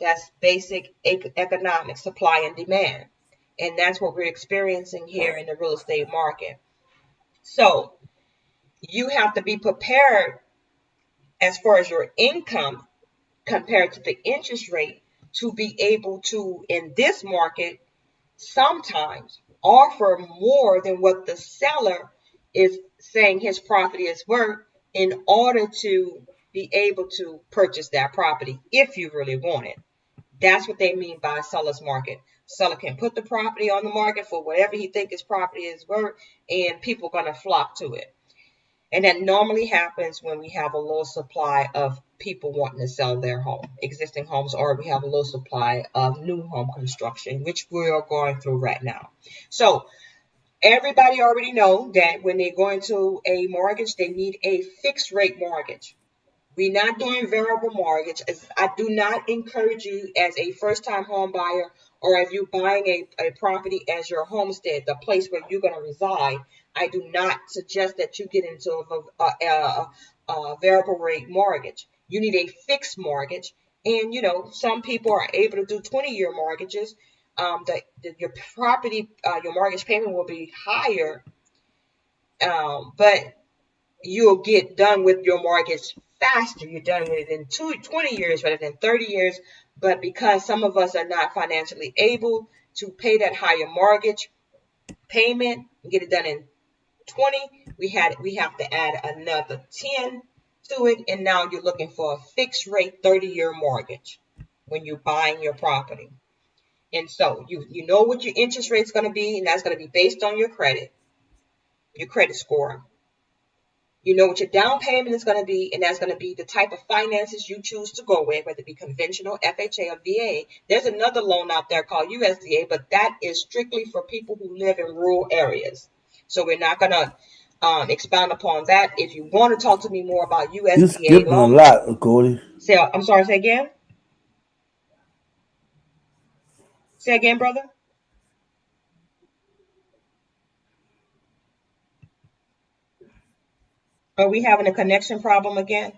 That's basic economic supply and demand. And that's what we're experiencing here in the real estate market. So you have to be prepared as far as your income compared to the interest rate to be able to, in this market, sometimes offer more than what the seller is saying his property is worth in order to be able to purchase that property if you really want it. That's what they mean by seller's market. Seller can put the property on the market for whatever he thinks his property is worth, and people are going to flock to it. And that normally happens when we have a low supply of people wanting to sell their home, existing homes, or we have a low supply of new home construction, which we are going through right now. So everybody already know that when they go into a mortgage, they need a fixed rate mortgage. We're not doing variable mortgage. I do not encourage you as a first-time home buyer, or if you're buying a property as your homestead, the place where you're going to reside. I do not suggest that you get into a variable rate mortgage. You need a fixed mortgage. And, some people are able to do 20-year mortgages. Your property, your mortgage payment will be higher, but you'll get done with your mortgage faster. You're done with it in 20 years rather than 30 years. But because some of us are not financially able to pay that higher mortgage payment and get it done in 20, we have to add another 10 to it. And now you're looking for a fixed rate 30-year mortgage when you're buying your property. And so you know what your interest rate is going to be, and that's going to be based on your credit score. You know what your down payment is going to be, and that's going to be the type of finances you choose to go with, whether it be conventional, FHA, or VA. There's another loan out there called USDA, but that is strictly for people who live in rural areas. So we're not going to expound upon that. If you want to talk to me more about USDA You're skipping a loans, lot, Cody. I'm sorry, say again? Say again, brother? Are we having a connection problem again?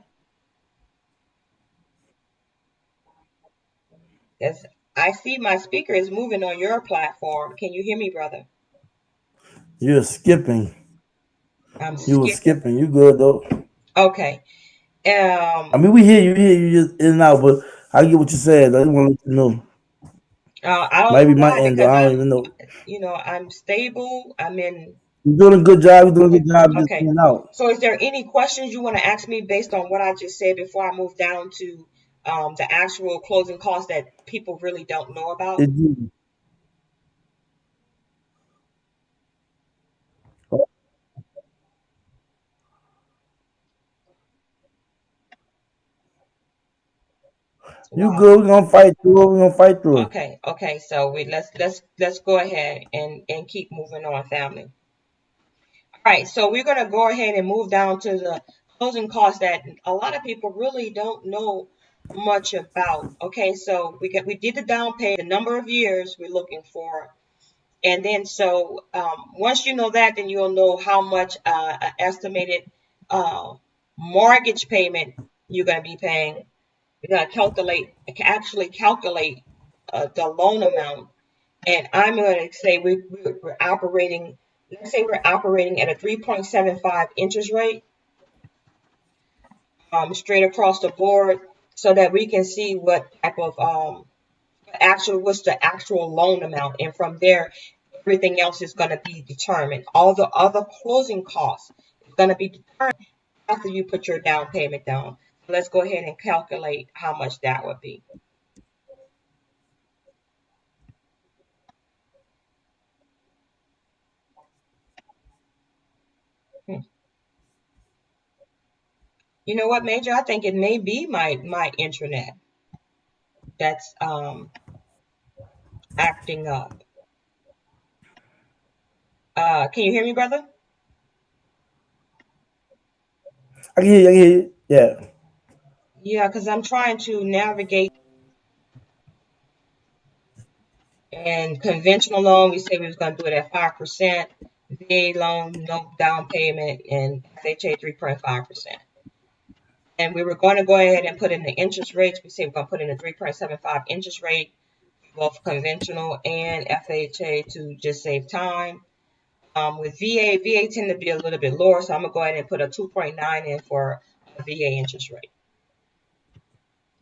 Yes, I see my speaker is moving on your platform. Can you hear me, brother? You're skipping. I'm You were skipping. skipping. You good though? Okay. I mean, we hear you just in and out, but I get what you said. I just want to let you know. I don't know Maybe my why, end, though. because I don't even know. I'm stable. I'm in. You're doing a good job. You're doing a good job just Okay. in and out. So is there any questions you want to ask me based on what I just said before I move down to the actual closing costs that people really don't know about? It, you Wow. good? We're gonna fight through it. We're gonna fight through it. Okay. Okay. So let's go ahead and keep moving on, family. All right. So we're gonna go ahead and move down to the closing costs that a lot of people really don't know much about. Okay. So we did the down payment, the number of years we're looking for. And then once you know that, then you'll know how much estimated uh, mortgage payment you're going to be paying. You're going to actually calculate the loan amount. And I'm going to say we're operating, let's say we're operating at a 3.75 interest rate straight across the board, so that we can see what type of what's the actual loan amount. And from there, everything else is going to be determined. All the other closing costs is going to be determined after you put your down payment down. So let's go ahead and calculate how much that would be. Hmm. You know what, Major? I think it may be my internet that's acting up. Can you hear me, brother? I can hear you. I can hear you. Yeah. Yeah, because I'm trying to navigate. And conventional loan, we said we was going to do it at 5%. VA loan, no down payment, and FHA 3.5%. And we were going to go ahead and put in the interest rates. We said we're going to put in a 3.75 interest rate, both conventional and FHA, to just save time. With VA tend to be a little bit lower, so I'm going to go ahead and put a 2.9 in for a VA interest rate.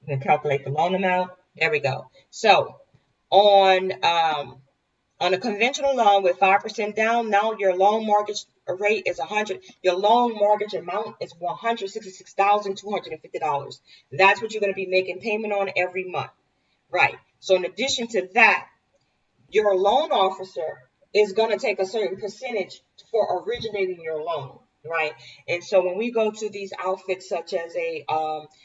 You can calculate the loan amount. There we go. So on a conventional loan with 5% down, now your loan mortgage rate is 100. Your loan mortgage amount is $166,250. That's what you're going to be making payment on every month, right? So in addition to that, your loan officer is going to take a certain percentage for originating your loan. right? And so when we go to these outfits such as a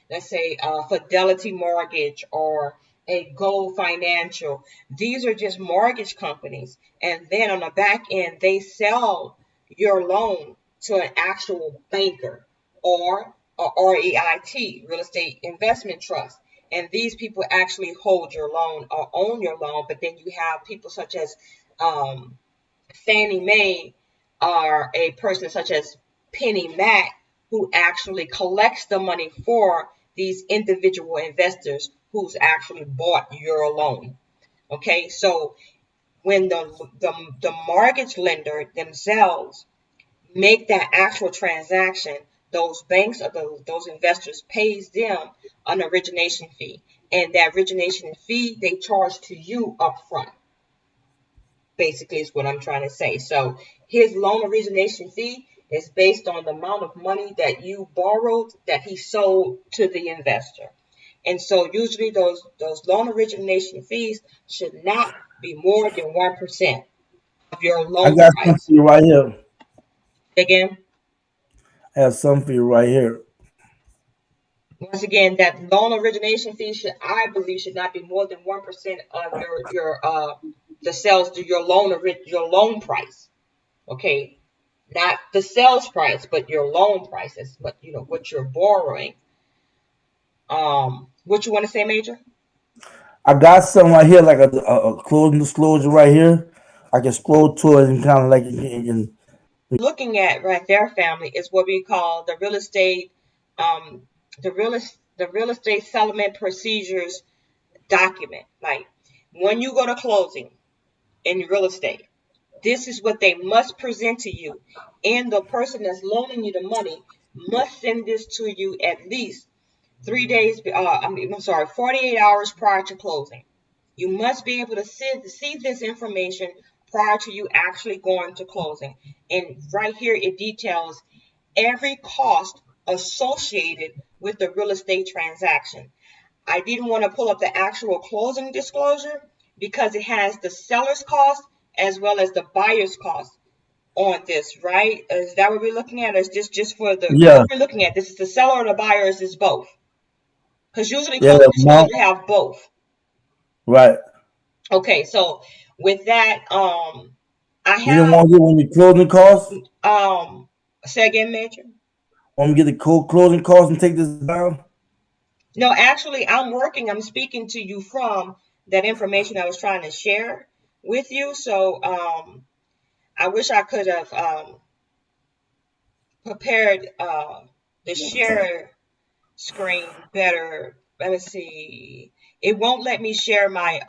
let's say Fidelity Mortgage or a Gold Financial, these are just mortgage companies, and then on the back end they sell your loan to an actual banker or a REIT, real estate investment trust. And these people actually hold your loan or own your loan, but then you have people such as um, Fannie Mae are a person such as Penny Mac who actually collects the money for these individual investors who's actually bought your loan. Okay, so when the mortgage lender themselves make that actual transaction, those banks or those investors pays them an origination fee, and that origination fee they charge to you upfront. Basically is what I'm trying to say. So his loan origination fee is based on the amount of money that you borrowed that he sold to the investor. And so usually those loan origination fees should not be more than 1% of your I loan got some price. for you right here. Again, I have some for you right here. once again, that loan origination fee should, I believe, should not be more than 1% of your the sales to your loan price. Okay, not the sales price, but your loan prices, but what you're borrowing. What you want to say, Major? I got some right here, like a closing disclosure right here. I can scroll to it and kind of like Looking at right there, family, is what we call the real estate, um, the real estate settlement procedures document. Like when you go to closing in real estate, this is what they must present to you, and the person that's loaning you the money must send this to you at least 3 days, I'm sorry, 48 hours prior to closing. You must be able to see this information prior to you actually going to closing. And right here, it details every cost associated with the real estate transaction. I didn't want to pull up the actual closing disclosure because it has the seller's cost as well as the buyer's cost on this, right? Is that what we're looking at? Or is this just for what yeah, we're looking at? This is the seller or the buyer, or is this both? Because usually yeah, closing the amount, disclosure have both. right. Okay, so with that, I You didn't have want to get one of the closing costs? say again, Major. Want me to get the closing costs and take this down? No, actually, I'm speaking to you from that information I was trying to share with you. So I wish I could have prepared the share screen better. Let me see. It won't let me share my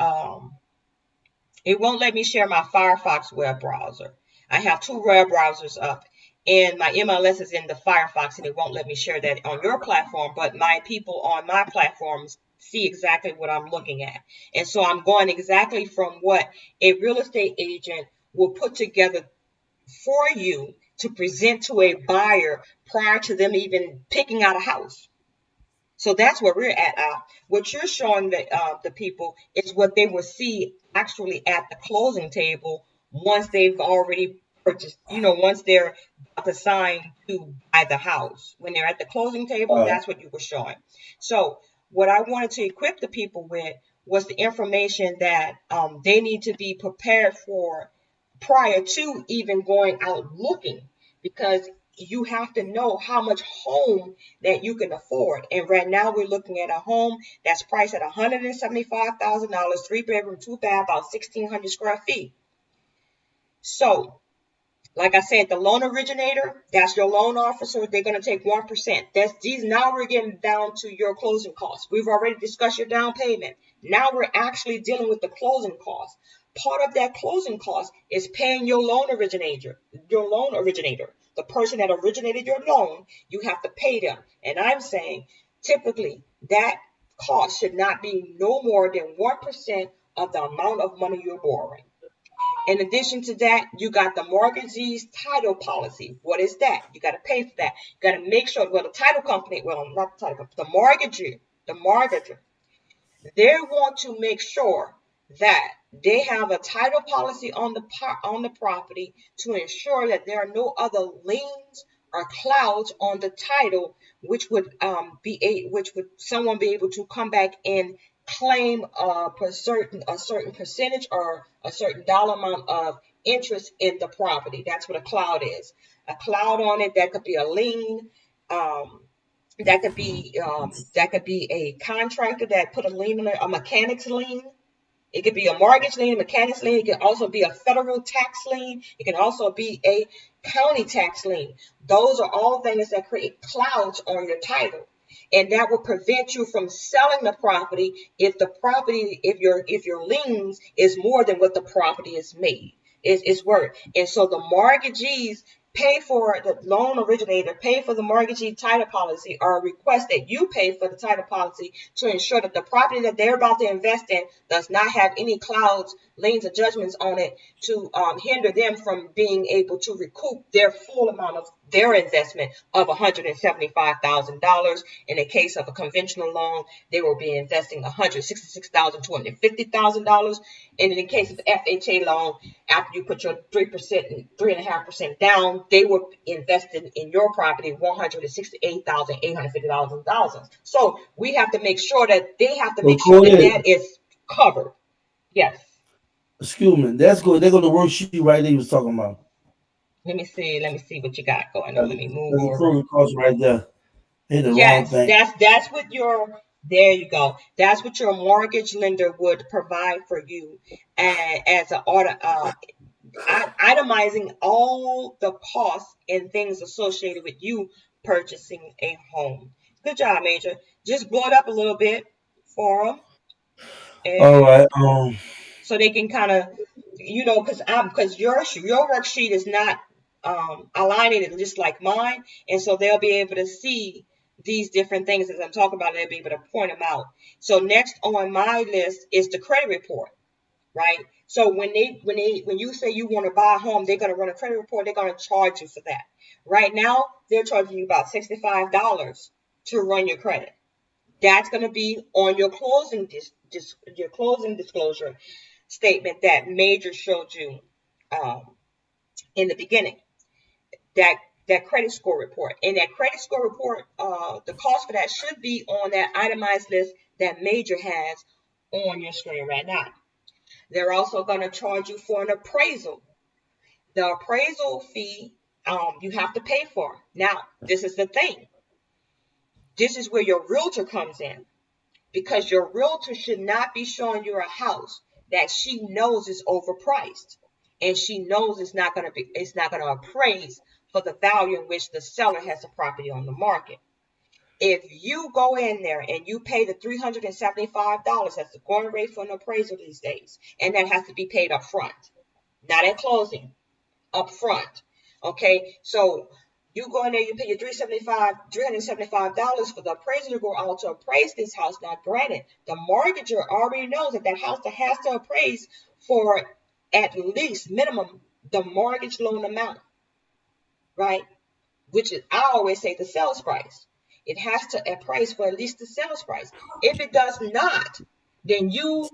It won't let me share my Firefox web browser. I have two web browsers up, and my MLS is in the Firefox, and it won't let me share that on your platform, but my people on my platforms see exactly what I'm looking at. And so I'm going exactly from what a real estate agent will put together for you to present to a buyer prior to them even picking out a house. So that's where we're at. What you're showing the people is what they will see actually at the closing table once they've already purchased. Once they're about to sign to buy the house. When they're at the closing table, Uh, that's what you were showing. So what I wanted to equip the people with was the information that they need to be prepared for prior to even going out looking, because you have to know how much home that you can afford. And right now we're looking at a home that's priced at $175,000, 3 bedroom, 2 bath, about 1,600 square feet. So like I said, the loan originator, that's your loan officer, they're going to take 1%. That's these. Now we're getting down to your closing costs. We've already discussed your down payment. Now we're actually dealing with the closing costs. Part of that closing cost is paying your loan originator. The person that originated your loan, you have to pay them. And I'm saying typically that cost should not be no more than 1% of the amount of money you're borrowing. In addition to that, you got the mortgagee's title policy. What is that? You got to pay for that. You got to make sure, well, the title company, well, not the title company, the mortgager, they want to make sure that they have a title policy on the property to ensure that there are no other liens are clouds on the title, which would someone be able to come back and claim a certain percentage or a certain dollar amount of interest in the property. That's what a cloud is. A cloud on it, that could be a lien. Um, that could be a contractor that put a lien on it, a mechanic's lien. It could be a mortgage lien, a mechanics lien. It can also be a federal tax lien. It can also be a county tax lien. Those are all things that create clouds on your title. And that will prevent you from selling the property if your liens is more than what the property is worth. And so the mortgagees pay for the loan originator, pay for the mortgagee title policy, or request that you pay for the title policy to ensure that the property that they're about to invest in does not have any clouds, liens, or judgments on it to hinder them from being able to recoup their full amount of their investment of $175,000. In the case of a conventional loan, they will be investing $166,250,000. And in the case of the FHA loan, after you put your 3% and 3.5% down, they were invested in your property $168,850. So we have to make sure that they have to So make sure go that ahead. that is covered. Yes. Excuse me. That's good. There go the worksheet right there you was talking about. Let me see what you got going on. Let me move There's a over. closing cost right there. Hit the wrong Yes, thing. that's what your there you go. That's what your mortgage lender would provide for you as an order, itemizing all the costs and things associated with you purchasing a home. Good job, Major. Just blow it up a little bit for them, All and right. so they can kind of, because your worksheet is not aligning it just like mine, and so they'll be able to see these different things as I'm talking about. They'll be able to point them out. So next on my list is the credit report, right? So when you say you want to buy a home, they're going to run a credit report. They're going to charge you for that. Right now, they're charging you about $65 to run your credit. That's going to be on your closing disclosure statement that Major showed you um, in the beginning. That credit score report, and that credit score report, the cost for that should be on that itemized list that Major has on your screen right now. They're also going to charge you for an appraisal. The appraisal fee you have to pay for. Now, this is the thing. This is where your realtor comes in, because your realtor should not be showing you a house that she knows is overpriced, and she knows it's not going to appraise for the value in which the seller has the property on the market. If you go in there and you pay the $375, that's the going rate for an appraisal these days, and that has to be paid up front, not at closing, up front. Okay, so you go in there, you pay your $375 for the appraiser to go out to appraise this house. Now, granted, the mortgager already knows that house that has to appraise for at least minimum the mortgage loan amount, right? Which is, I always say, the sales price. It has to appraise for at least the sales price. If it does not, then you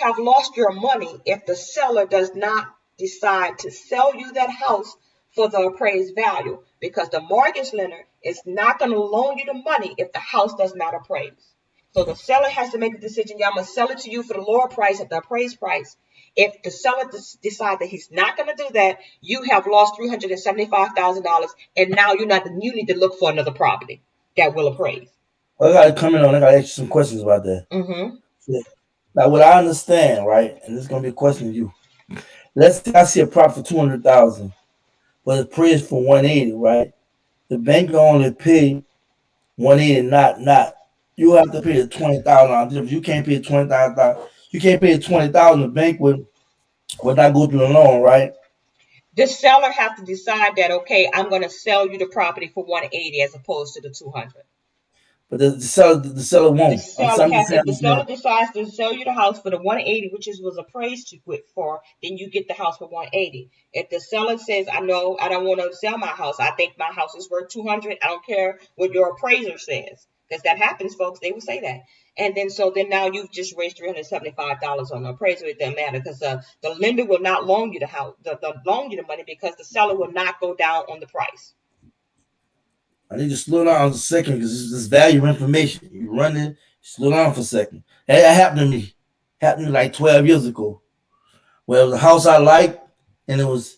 have lost your money if the seller does not decide to sell you that house for the appraised value, because the mortgage lender is not going to loan you the money if the house does not appraise. So the seller has to make a decision. Yeah, I'm going to sell it to you for the lower price at the appraised price. If the seller decides that he's not going to do that, you have lost $375,000, and now you need to look for another property that will appraise. I got to comment on. I got to ask you some questions about that. Mm-hmm. Yeah. Now, what I understand, right, and this is gonna be a question to you. Let's say I see a prop for 200,000, but it's appraised for 180, right? The bank only pay 180, not. You have to pay the 20,000 difference. You can't pay 20,000. You can't pay 20,000. The bank would not go through the loan, right? The seller have to decide that, okay, I'm going to sell you the property for 180 as opposed to the 200. But the seller The won't. seller I'm just has, saying. if the seller decides to sell you the house for the 180, which was appraised for, then you get the house for 180. If the seller says, I know I don't want to sell my house, I think my house is worth 200, I don't care what your appraiser says, because that happens, folks. They will say that. And then now you've just raised $375 on the appraisal. It doesn't matter because the lender will not loan you the house, loan you the money, because the seller will not go down on the price. I need to slow down a second because this value information. You running, slow down for a second. That happened to me. Happened to me like 12 years ago. Well, it was a house I liked, and it was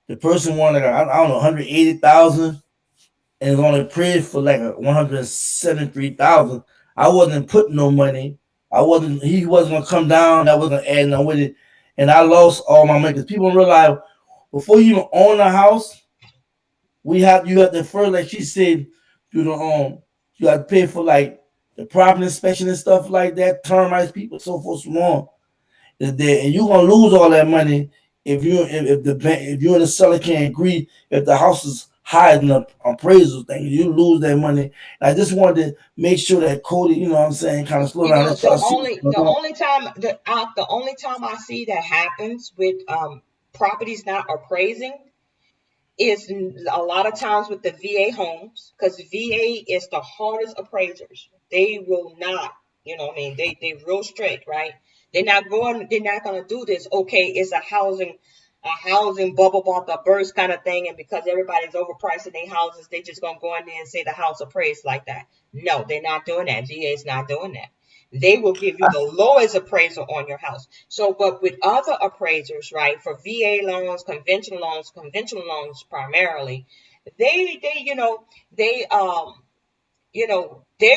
the person wanted like, I don't know, 180,000, and it was only appraised for like 173,000. I wasn't putting no money. He wasn't gonna come down. I wasn't adding on with it, and I lost all my money because people don't realize before you even own a house, you have to first, like she said, do the you have to pay for like the property inspection and stuff like that, termites, people, so forth, so on. And you're gonna lose all that money if you and the seller can't agree. If the house is higher than the appraisal thing, you lose that money. And I just wanted to make sure that Cody, you know what I'm saying, kind of slow down. Let's try to see the only time I see that happens with properties not appraising is a lot of times with the VA homes, because VA is the hardest appraisers. They will not, they real straight, right? They're not gonna do this. Okay, it's a housing bubble about to burst kind of thing, and because everybody's overpricing their houses, they just gonna go in there and say the house appraised like that. No, they're not doing that. VA is not doing that. They will give you the lowest appraisal on your house. So, but with other appraisers, right, for VA loans, conventional loans primarily, they're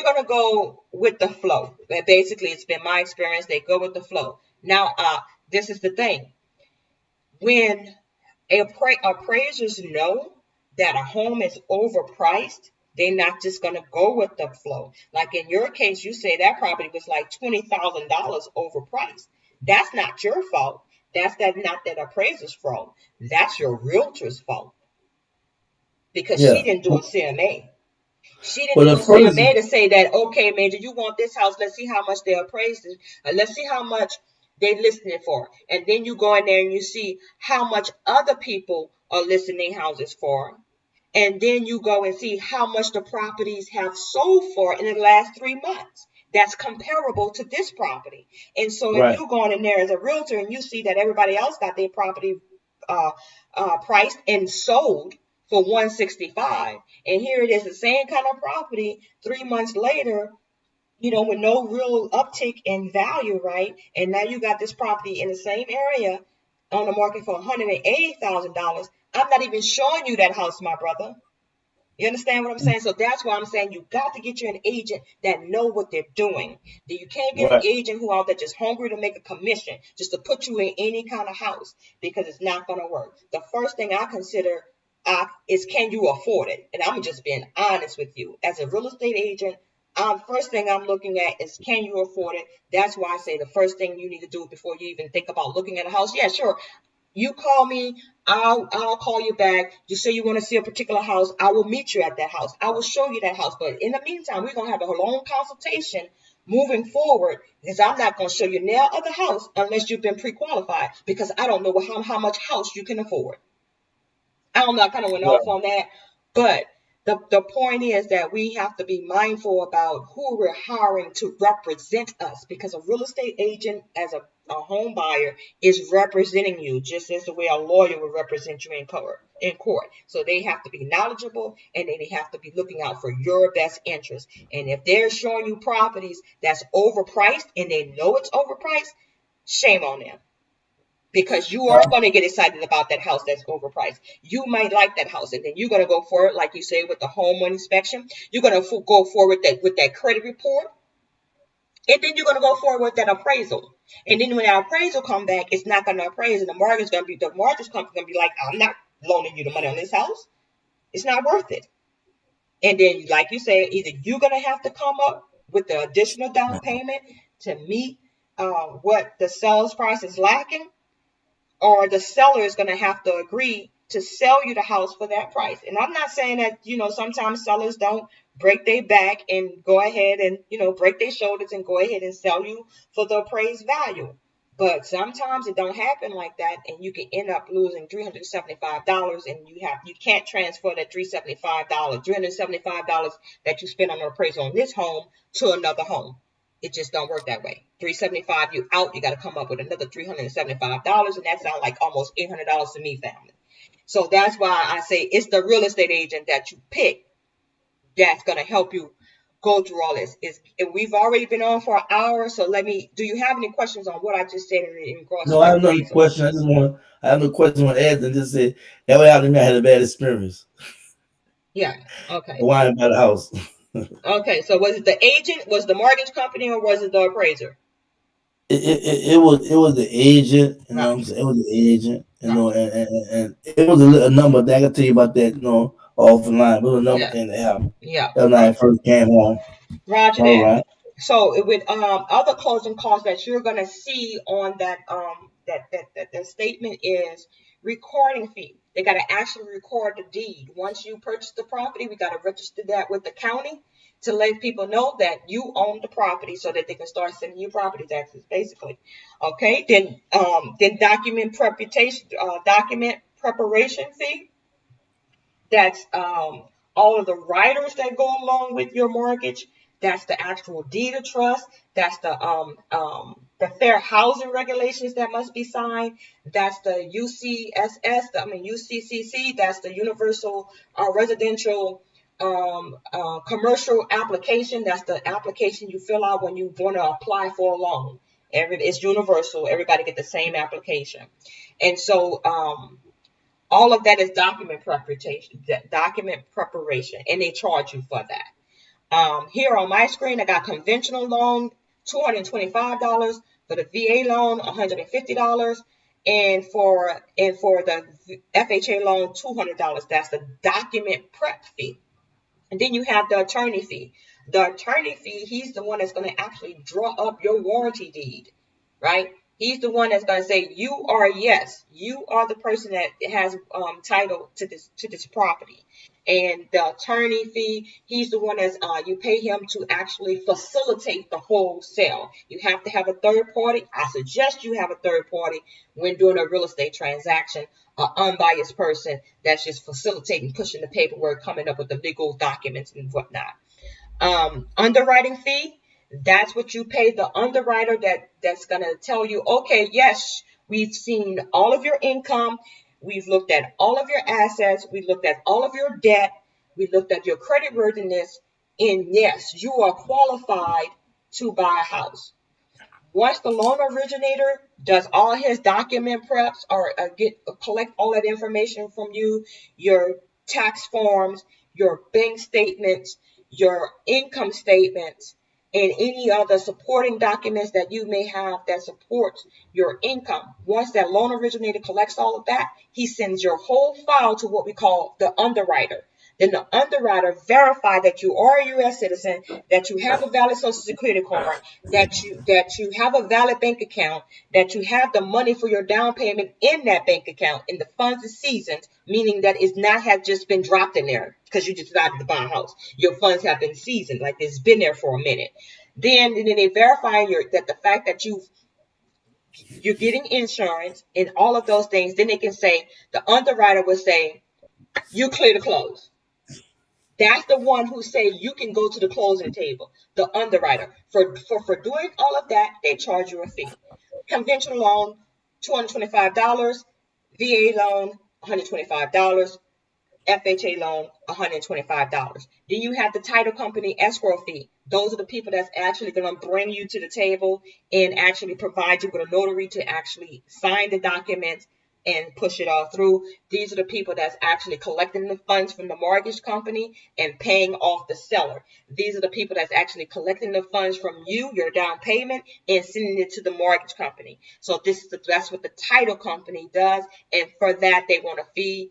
gonna go with the flow. Basically, it's been my experience. They go with the flow. Now, this is the thing. When appraisers know that a home is overpriced, they're not just going to go with the flow. Like in your case, you say that property was like $20,000 overpriced. That's not your fault. That's not that appraiser's fault. That's your realtor's fault, because she didn't do a CMA. She didn't do a CMA to say that, okay, Major, you want this house. Let's see how much they appraised it. Let's see how much they listing it for. And then you go in there and you see how much other people are listing their houses for. And then you go and see how much the properties have sold for in the last 3 months. That's comparable to this property. And so if you go in there as a realtor and you see that everybody else got their property priced and sold for $165, and here it is, the same kind of property 3 months later, with no real uptick in value, right? And now you got this property in the same area on the market for $180,000. I'm not even showing you that house, my brother. You understand what I'm saying? So that's why I'm saying you got to get you an agent that know what they're doing. You can't get an agent who out there just hungry to make a commission, just to put you in any kind of house, because it's not going to work. The first thing I consider is, can you afford it? And I'm just being honest with you. As a real estate agent, first thing I'm looking at is, can you afford it? That's why I say the first thing you need to do before you even think about looking at a house. Yeah, sure. You call me, I'll call you back. You say you want to see a particular house, I will meet you at that house. I will show you that house. But in the meantime, we're going to have a long consultation moving forward, because I'm not going to show you nail of the house unless you've been pre-qualified, because I don't know how much house you can afford. I'm not kind of went off on that, but the point is that we have to be mindful about who we're hiring to represent us, because a real estate agent, as a home buyer, is representing you just as the way a lawyer would represent you in court. So they have to be knowledgeable, and they have to be looking out for your best interest. And if they're showing you properties that's overpriced and they know it's overpriced, shame on them. Because you are going to get excited about that house that's overpriced. You might like that house, and then you're going to go for it, like you say, with the home inspection. You're going to go forward with that credit report, and then you're going to go forward with that appraisal. And then when that appraisal come back, it's not going to appraise, and the mortgage company going to be like, I'm not loaning you the money on this house. It's not worth it. And then, like you say, either you're going to have to come up with the additional down payment to meet what the sales price is lacking, or the seller is going to have to agree to sell you the house for that price. And I'm not saying that, sometimes sellers don't break their back and go ahead and, break their shoulders and go ahead and sell you for the appraised value. But sometimes it don't happen like that, and you can end up losing $375, and you can't transfer that $375 that you spent on an appraisal on this home to another home. It just don't work that way. $375, you out, you got to come up with another $375, and that sounds like almost $800 to me, family. So that's why I say it's the real estate agent that you pick that's going to help you go through all this. We've already been on for an hour, so do you have any questions on what I just said in regards No, to I have no appraisal? question. I have no question on Ed and just say that way happened to me. I had a bad experience. Yeah. Okay. Why about the house? Okay. So was it the agent, was the mortgage company, or was it the appraiser? It was the agent, you know what I'm Gotcha. saying? It was the agent, you know, Gotcha. and it was a number thing. I can tell you about that, you know, off the line. But it was a number Yeah. thing that happened. Yeah. That was when I Gotcha. first came home. Roger All that. right. So with other closing costs that you're gonna see on that statement is recording fee. They gotta actually record the deed. Once you purchase the property, we gotta register that with the county to let people know that you own the property so that they can start sending you property taxes, basically. Okay, then document preparation fee. That's all of the riders that go along with your mortgage. That's the actual deed of trust. That's the fair housing regulations that must be signed. That's the UCCC. That's the universal residential commercial application. That's the application you fill out when you want to apply for a loan. It's universal. Everybody get the same application. And so all of that is document preparation, and they charge you for that. Here on my screen, I got conventional loan, $225. For the VA loan, $150. And for the FHA loan, $200. That's the document prep fee. And then you have the attorney fee. The attorney fee, he's the one that's going to actually draw up your warranty deed, right? He's the one that's going to say, you are the person that has title to this property. And the attorney fee, he's the one that's you pay him to actually facilitate the whole sale. You have to have a third party. I suggest you have a third party when doing a real estate transaction, an unbiased person that's just facilitating, pushing the paperwork, coming up with the legal documents and whatnot. Underwriting fee, that's what you pay the underwriter that's going to tell you, okay, yes, we've seen all of your income. We've looked at all of your assets. We looked at all of your debt. We looked at your credit worthiness. And yes, you are qualified to buy a house. Once the loan originator does all his document preps or collect all that information from you, your tax forms, your bank statements, your income statements, and any other supporting documents that you may have that supports your income. Once that loan originator collects all of that, he sends your whole file to what we call the underwriter. Then the underwriter verify that you are a U.S. citizen, that you have a valid Social Security card, that you have a valid bank account, that you have the money for your down payment in that bank account, and the funds are seasoned, meaning that it's not have just been dropped in there because you just decided to buy a house. Your funds have been seasoned, like it's been there for a minute. Then they verify that the fact that you're getting insurance and all of those things. Then they can say, the underwriter will say, you clear to close. That's the one who say you can go to the closing table, the underwriter. For doing all of that, they charge you a fee. Conventional loan, $225. VA loan, $125. FHA loan, $125. Then you have the title company escrow fee. Those are the people that's actually going to bring you to the table and actually provide you with a notary to actually sign the documents and push it all through. These are the people that's actually collecting the funds from the mortgage company and paying off the seller. These are the people that's actually collecting the funds from you, your down payment, and sending it to the mortgage company. So that's what the title company does. And for that, they want a fee.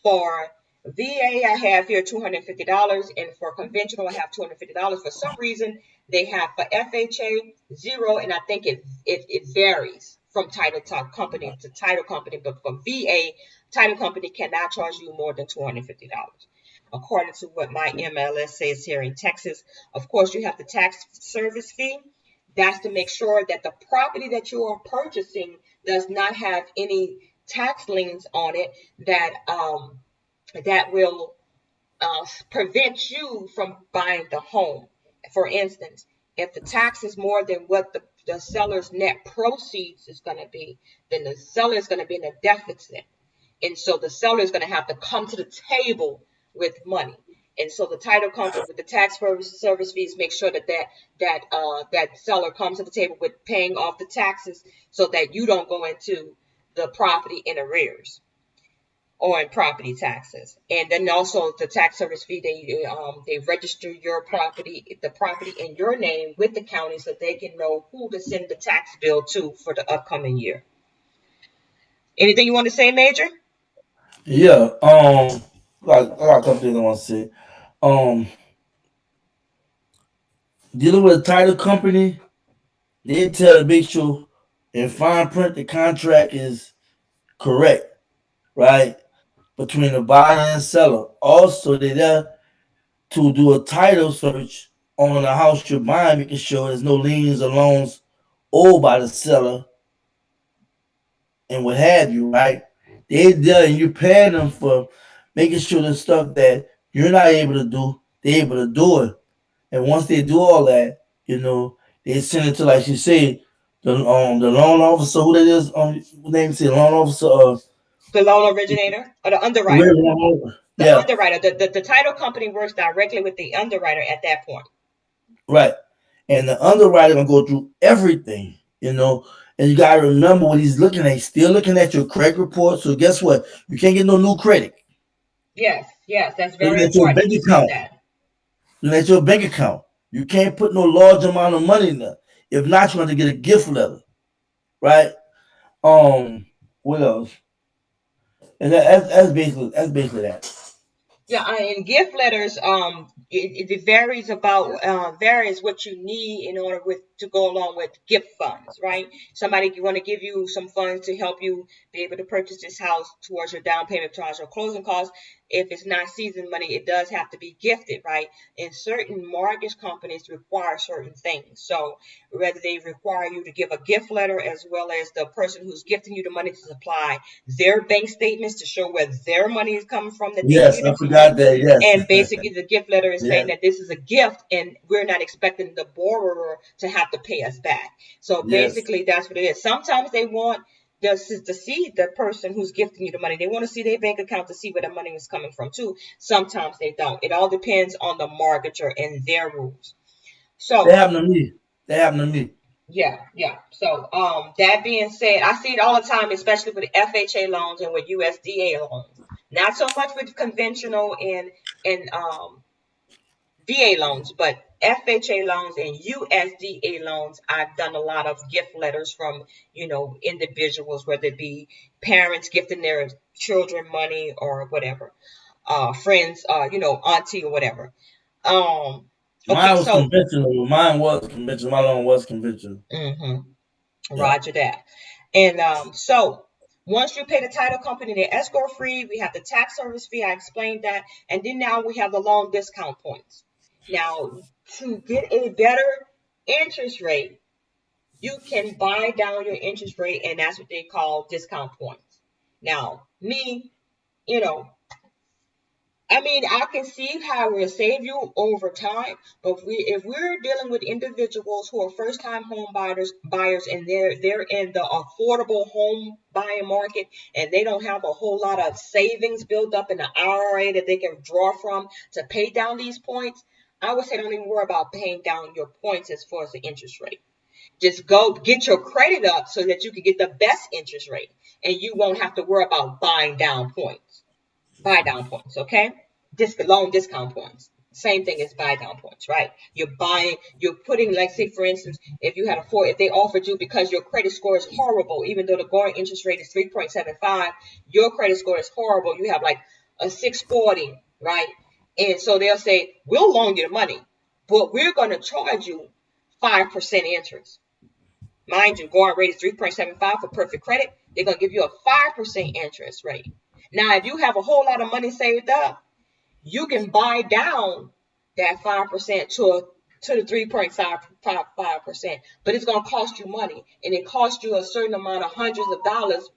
For VA, I have here $250, and for conventional, I have $250. For some reason, they have for FHA zero, and I think it varies from title company to title company. But for VA, title company cannot charge you more than $250, according to what my MLS says here in Texas. Of course, you have the tax service fee. that's to make sure that the property that you are purchasing does not have any tax liens on it that will prevent you from buying the home. For instance, if the tax is more than what the seller's net proceeds is going to be, then the seller is going to be in a deficit. And so the seller is going to have to come to the table with money. And so the title company with the tax service fees make sure that seller comes to the table with paying off the taxes so that you don't go into the property in arrears or in property taxes. And then also the tax service fee, they register your property, the property in your name with the county so they can know who to send the tax bill to for the upcoming year. Anything you want to say, Major? Yeah. I got a couple things I want to say. Um, Dealing with a title company, they tell to make sure in fine print the contract is correct, right? Between the buyer and seller. Also, they're there to do a title search on the house you're buying, making sure there's no liens or loans owed by the seller and what have you, right? They're there and you pay them for making sure the stuff that you're not able to do, they're able to do it. And once they do all that, they send it to, like you say, the loan officer, who that is, what name say loan officer, The loan originator or the underwriter? The yeah, underwriter. The title company works directly with the underwriter at that point. right. And the underwriter gonna go through everything, and you gotta remember what he's looking at. He's still looking at your credit report. So guess what? You can't get no new credit. Yes, that's Looking very at your important. bank He said account. that. Looking at your bank account. You can't put no large amount of money in there. If not, you're gonna get a gift letter, right? What else? And that's basically that. Yeah, and gift letters, it varies what you need in order to go along with gift funds, right? Somebody you want to give you some funds to help you be able to purchase this house towards your down payment, towards your closing costs. If it's not seasoned money, it does have to be gifted, right? And certain mortgage companies require certain things. So whether they require you to give a gift letter as well as the person who's gifting you the money to supply their bank statements to show where their money is coming from that they give Yes, you I the forgot that. Yes. and basically the gift letter is saying Yeah. that this is a gift and we're not expecting the borrower to have to pay us back. So Yes. basically that's what it is. Sometimes they want to see the person who's gifting you the money. They want to see their bank account to see where the money is coming from too. Sometimes they don't. It all depends on the mortgager and their rules. They So happen to me. They happen to me. yeah. So that being said, I see it all the time, especially with FHA loans and with USDA loans. Not so much with conventional and VA loans, but FHA loans and USDA loans, I've done a lot of gift letters from, individuals, whether it be parents gifting their children money or whatever, friends, auntie or whatever. Okay, Mine was so, conventional. Mine was conventional. My loan was conventional. Yeah. Roger that. And so once you pay the title company the escrow fee, we have the tax service fee. I explained that. And then now we have the loan discount points. Now, to get a better interest rate, you can buy down your interest rate, and that's what they call discount points. Now, I can see how it will save you over time, but if we're dealing with individuals who are first-time home buyers, and they're in the affordable home buying market, and they don't have a whole lot of savings built up in the IRA that they can draw from to pay down these points, I would say don't even worry about paying down your points as far as the interest rate. Just go get your credit up so that you can get the best interest rate, and you won't have to worry about buying down points. Buy down points, okay? Loan discount points. Same thing as buy down points, right? You're putting, like, say, for instance, if they offered you, because your credit score is horrible, even though the going interest rate is 3.75, your credit score is horrible. You have like a 640, right? And so they'll say, we'll loan you the money, but we're going to charge you 5% interest. Mind you, going rate is 3.75 for perfect credit. They're going to give you a 5% interest rate. Now, if you have a whole lot of money saved up, you can buy down that 5% to to the 3.55%. But it's going to cost you money, and it costs you a certain amount of hundreds of dollars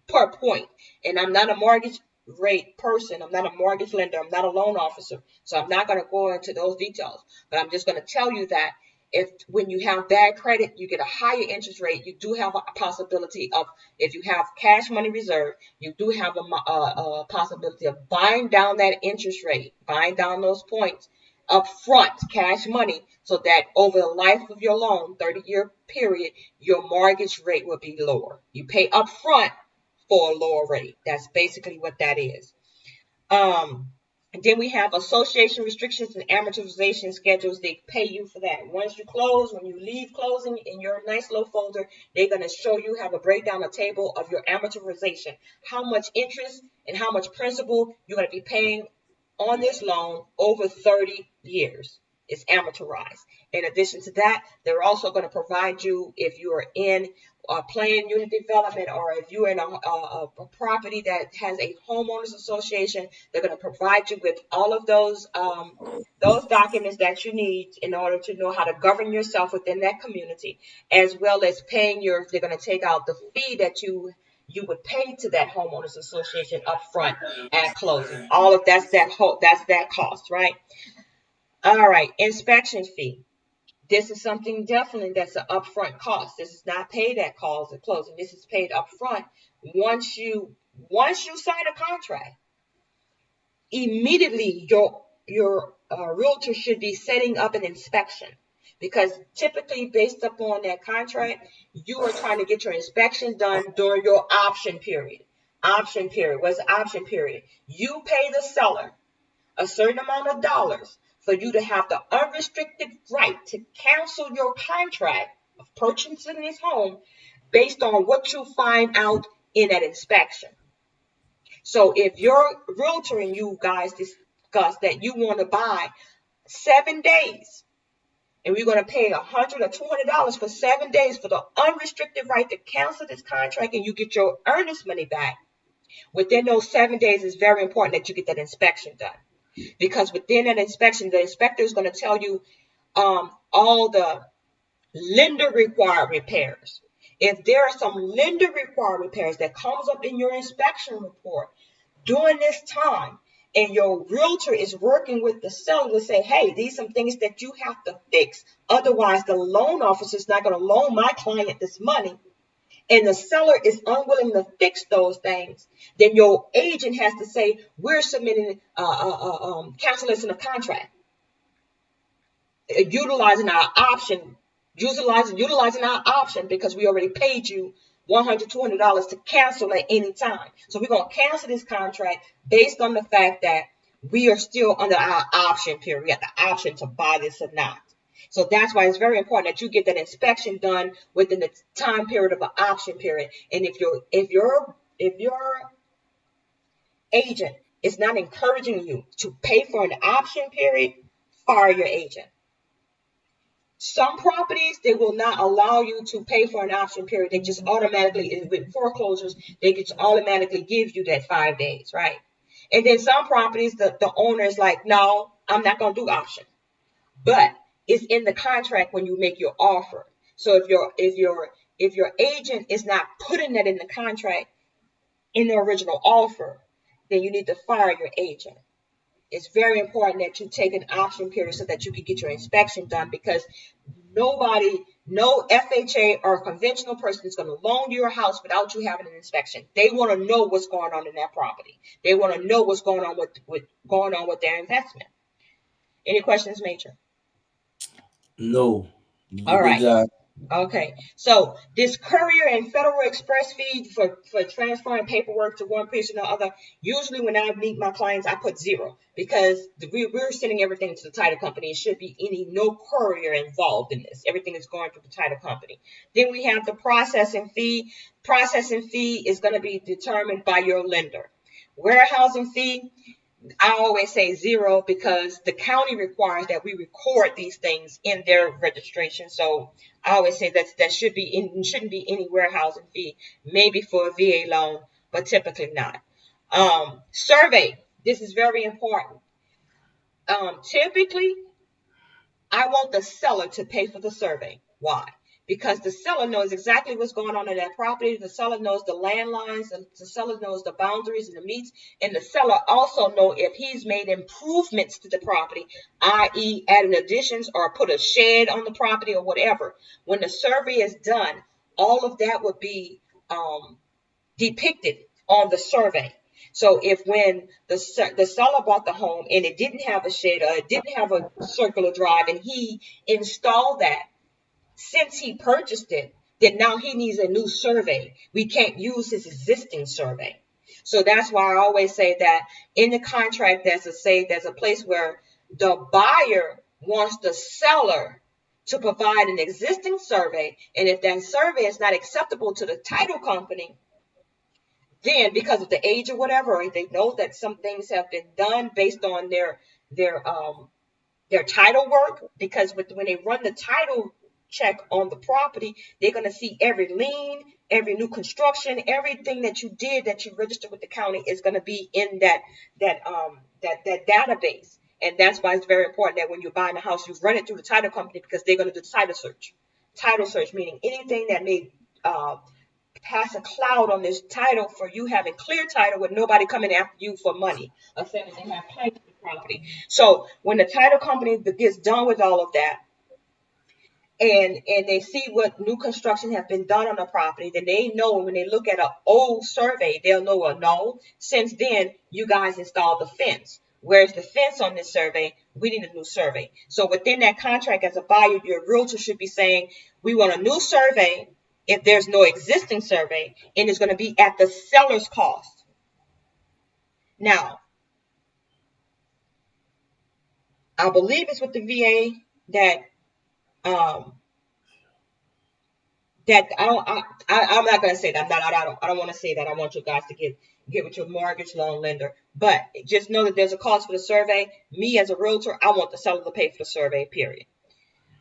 per point. And I'm not a mortgage rate person. I'm not a mortgage lender. I'm not a loan officer. So I'm not going to go into those details. But I'm just going to tell you that if when you have bad credit, you get a higher interest rate, you do have a possibility of, if you have cash money reserve, you do have a possibility of buying down that interest rate, buying down those points up front, cash money, so that over the life of your loan, 30-year period, your mortgage rate will be lower. You pay up front for a lower rate. That's basically what that is. And then we have association restrictions and amortization schedules. They pay you for that. Once you close, when you leave closing in your nice little folder, they're going to show you, have a breakdown, a table of your amortization, how much interest and how much principal you're going to be paying on this loan over 30 years. It's amortized. In addition to that, they're also going to provide you, if you are in a planned unit development, or if you're in a property that has a homeowners association, they're going to provide you with all of those documents that you need in order to know how to govern yourself within that community, as well as paying they're going to take out the fee that you would pay to that homeowners association up front at closing. All of that's that cost, right? All right, inspection fee. This is something definitely that's an upfront cost. This is not paid at closing. This is paid upfront. Once you sign a contract, immediately your realtor should be setting up an inspection, because typically based upon that contract, you are trying to get your inspection done during your option period. Option period. What's the option period? You pay the seller a certain amount of dollars for you to have the unrestricted right to cancel your contract of purchasing this home based on what you find out in that inspection. So if your realtor and you guys discuss that you want to buy 7 days, and we're going to pay $100 or $200 for 7 days for the unrestricted right to cancel this contract, and you get your earnest money back, within those 7 days, it's very important that you get that inspection done. Because within that inspection, the inspector is going to tell you all the lender required repairs. If there are some lender required repairs that comes up in your inspection report during this time, and your realtor is working with the seller to say, hey, these are some things that you have to fix. Otherwise, the loan officer is not going to loan my client this money, and the seller is unwilling to fix those things, then your agent has to say, we're submitting cancellation of contract, utilizing our option, because we already paid you $100, $200 to cancel at any time. So we're going to cancel this contract based on the fact that we are still under our option period. We have the option to buy this or not. So that's why it's very important that you get that inspection done within the time period of an option period. And if your agent is not encouraging you to pay for an option period, fire your agent. Some properties, they will not allow you to pay for an option period. They just automatically, with foreclosures, they just automatically give you that 5 days, right? And then some properties, the owner is like, no, I'm not going to do option. But it's in the contract when you make your offer. So if your agent is not putting that in the contract in the original offer, then you need to fire your agent. It's very important that you take an option period so that you can get your inspection done, because no FHA or conventional person is going to loan you a house without you having an inspection. They want to know what's going on in that property. They want to know what's going on with their investment. Any questions, Major? No. You did a All good right. job. Okay, so this courier and Federal Express fee for transferring paperwork to one person or other, usually when I meet my clients, I put 0, because we're sending everything to the title company. It should be no courier involved in this. Everything is going through the title company. Then we have the processing fee. Processing fee is going to be determined by your lender. Warehousing fee, I always say 0, because the county requires that we record these things in their registration. So I always say that shouldn't be any warehousing fee, maybe for a VA loan, but typically not. Survey, this is very important. Typically, I want the seller to pay for the survey. Why? Because the seller knows exactly what's going on in that property. The seller knows the landlines, and the seller knows the boundaries and the meets, and the seller also knows if he's made improvements to the property, i.e. added additions or put a shed on the property or whatever. When the survey is done, all of that would be depicted on the survey. So if when the seller bought the home and it didn't have a shed or it didn't have a circular drive and he installed that, since he purchased it, then now he needs a new survey. We can't use his existing survey. So that's why I always say that in the contract, there's a place where the buyer wants the seller to provide an existing survey. And if that survey is not acceptable to the title company, then because of the age or whatever, or they know that some things have been done based on their title work, because when they run the title check on the property, they're going to see every lien, every new construction, everything that you did that you registered with the county is going to be in that database. And that's why it's very important that when you're buying a house, you run it through the title company, because they're going to do the title search. Title search meaning anything that may pass a cloud on this title for you having clear title with nobody coming after you for money, or saying that they have claim to the property. So when the title company gets done with all of that, and they see what new construction has been done on the property, then they know when they look at an old survey, they'll know, well, no, since then you guys installed the fence. Where's the fence on this survey? We need a new survey. So within that contract, as a buyer, your realtor should be saying, we want a new survey if there's no existing survey, and it's going to be at the seller's cost. Now, I believe it's with the VA that I'm not going to say that. I don't want to say that. I want you guys to get with your mortgage loan lender. But just know that there's a cost for the survey. Me as a realtor, I want the seller to pay for the survey, period.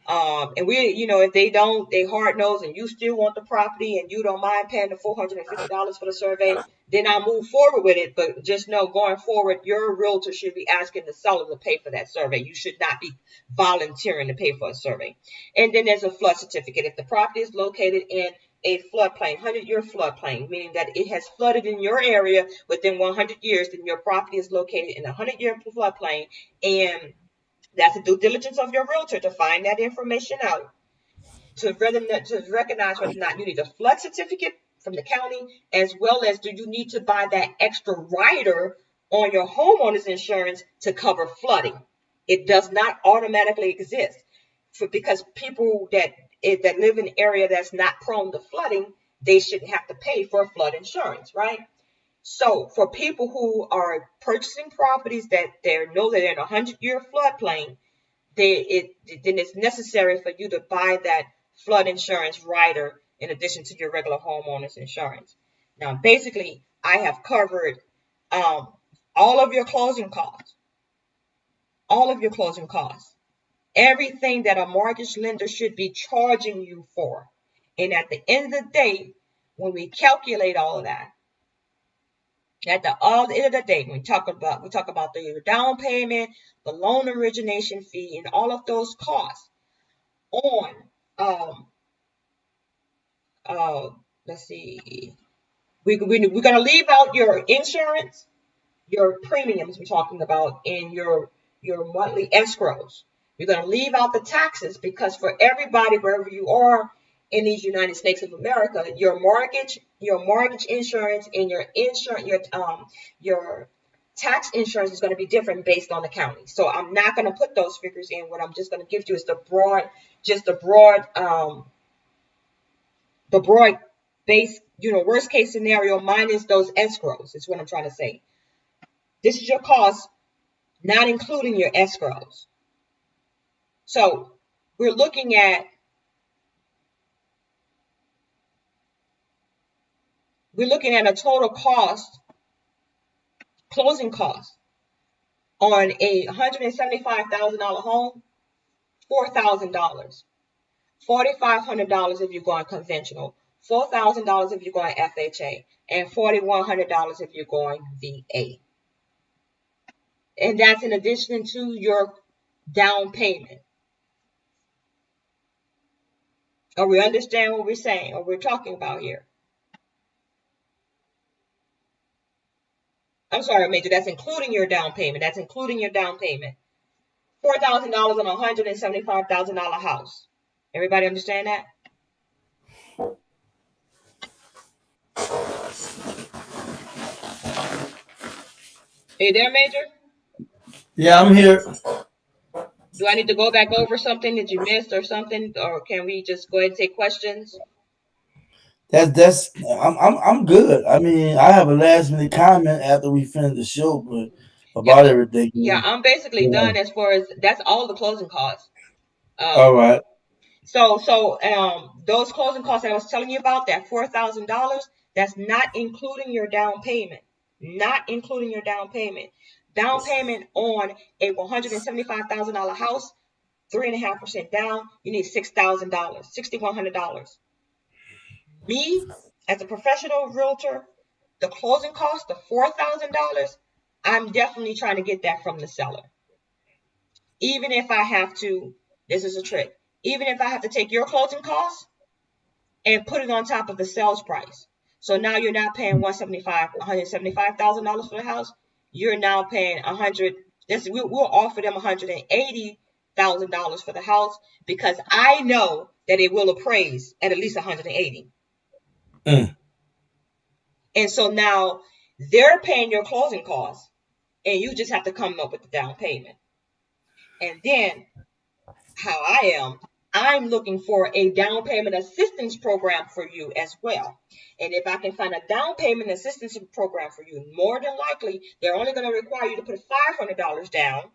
And if they hard nosed and you still want the property and you don't mind paying the $450 for the survey, then I'll move forward with it. But just know going forward, your realtor should be asking the seller to pay for that survey. You should not be volunteering to pay for a survey. And then there's a flood certificate. If the property is located in a floodplain, 100-year floodplain, meaning that it has flooded in your area within 100 years, then your property is located in a 100-year floodplain, and that's the due diligence of your realtor to find that information out, to recognize whether or not you need a flood certificate from the county, as well as do you need to buy that extra rider on your homeowner's insurance to cover flooding. It does not automatically exist because people that live in an area that's not prone to flooding, they shouldn't have to pay for flood insurance, right? So for people who are purchasing properties that they know that they're in a 100-year floodplain, then it's necessary for you to buy that flood insurance rider in addition to your regular homeowner's insurance. Now, basically, I have covered all of your closing costs, everything that a mortgage lender should be charging you for. And at the end of the day, when we calculate all of that, at the end of the day, we talk about the down payment, the loan origination fee, and all of those costs on let's see, we're going to leave out your insurance, your premiums we're talking about, and your monthly escrows. You're going to leave out the taxes, because for everybody, wherever you are in these United States of America, your mortgage insurance and your tax insurance is going to be different based on the county. So I'm not going to put those figures in. What I'm just going to give you is the broad base, worst case scenario minus those escrows is what I'm trying to say. This is your cost, not including your escrows. So we're looking at a total cost, closing cost on a $175,000 home, $4,000, $4,500 if you're going conventional, $4,000 if you're going FHA, and $4,100 if you're going VA. And that's in addition to your down payment. Or we understand what we're saying or we're talking about here? I'm sorry, Major, that's including your down payment. That's including your down payment. $4,000 on a $175,000 house. Everybody understand that? Are you there, Major? Yeah, I'm here. Do I need to go back over something that you missed or something? Or can we just go ahead and take questions? That's I'm good. I mean, I have a last minute comment after we finish the show, but Yeah, about everything. yeah, I'm basically done as far as that's all the closing costs. All right. Those closing costs I was telling you about, that $4,000, that's not including your down payment. Not including your down payment. Down payment on a $175,000 house, 3.5% down, you need $6,000, $6,100. Me, as a professional realtor, the closing cost, the $4,000, I'm definitely trying to get that from the seller. Even if I have to, this is a trick, even if I have to take your closing costs and put it on top of the sales price. So now you're not paying $175,000 for the house. You're now paying $100. We'll offer them $180,000 for the house because I know that it will appraise at least $180,000. And so now they're paying your closing costs, and you just have to come up with the down payment. And then how I'm looking for a down payment assistance program for you as well. And if I can find a down payment assistance program for you, more than likely, they're only going to require you to put $500 down,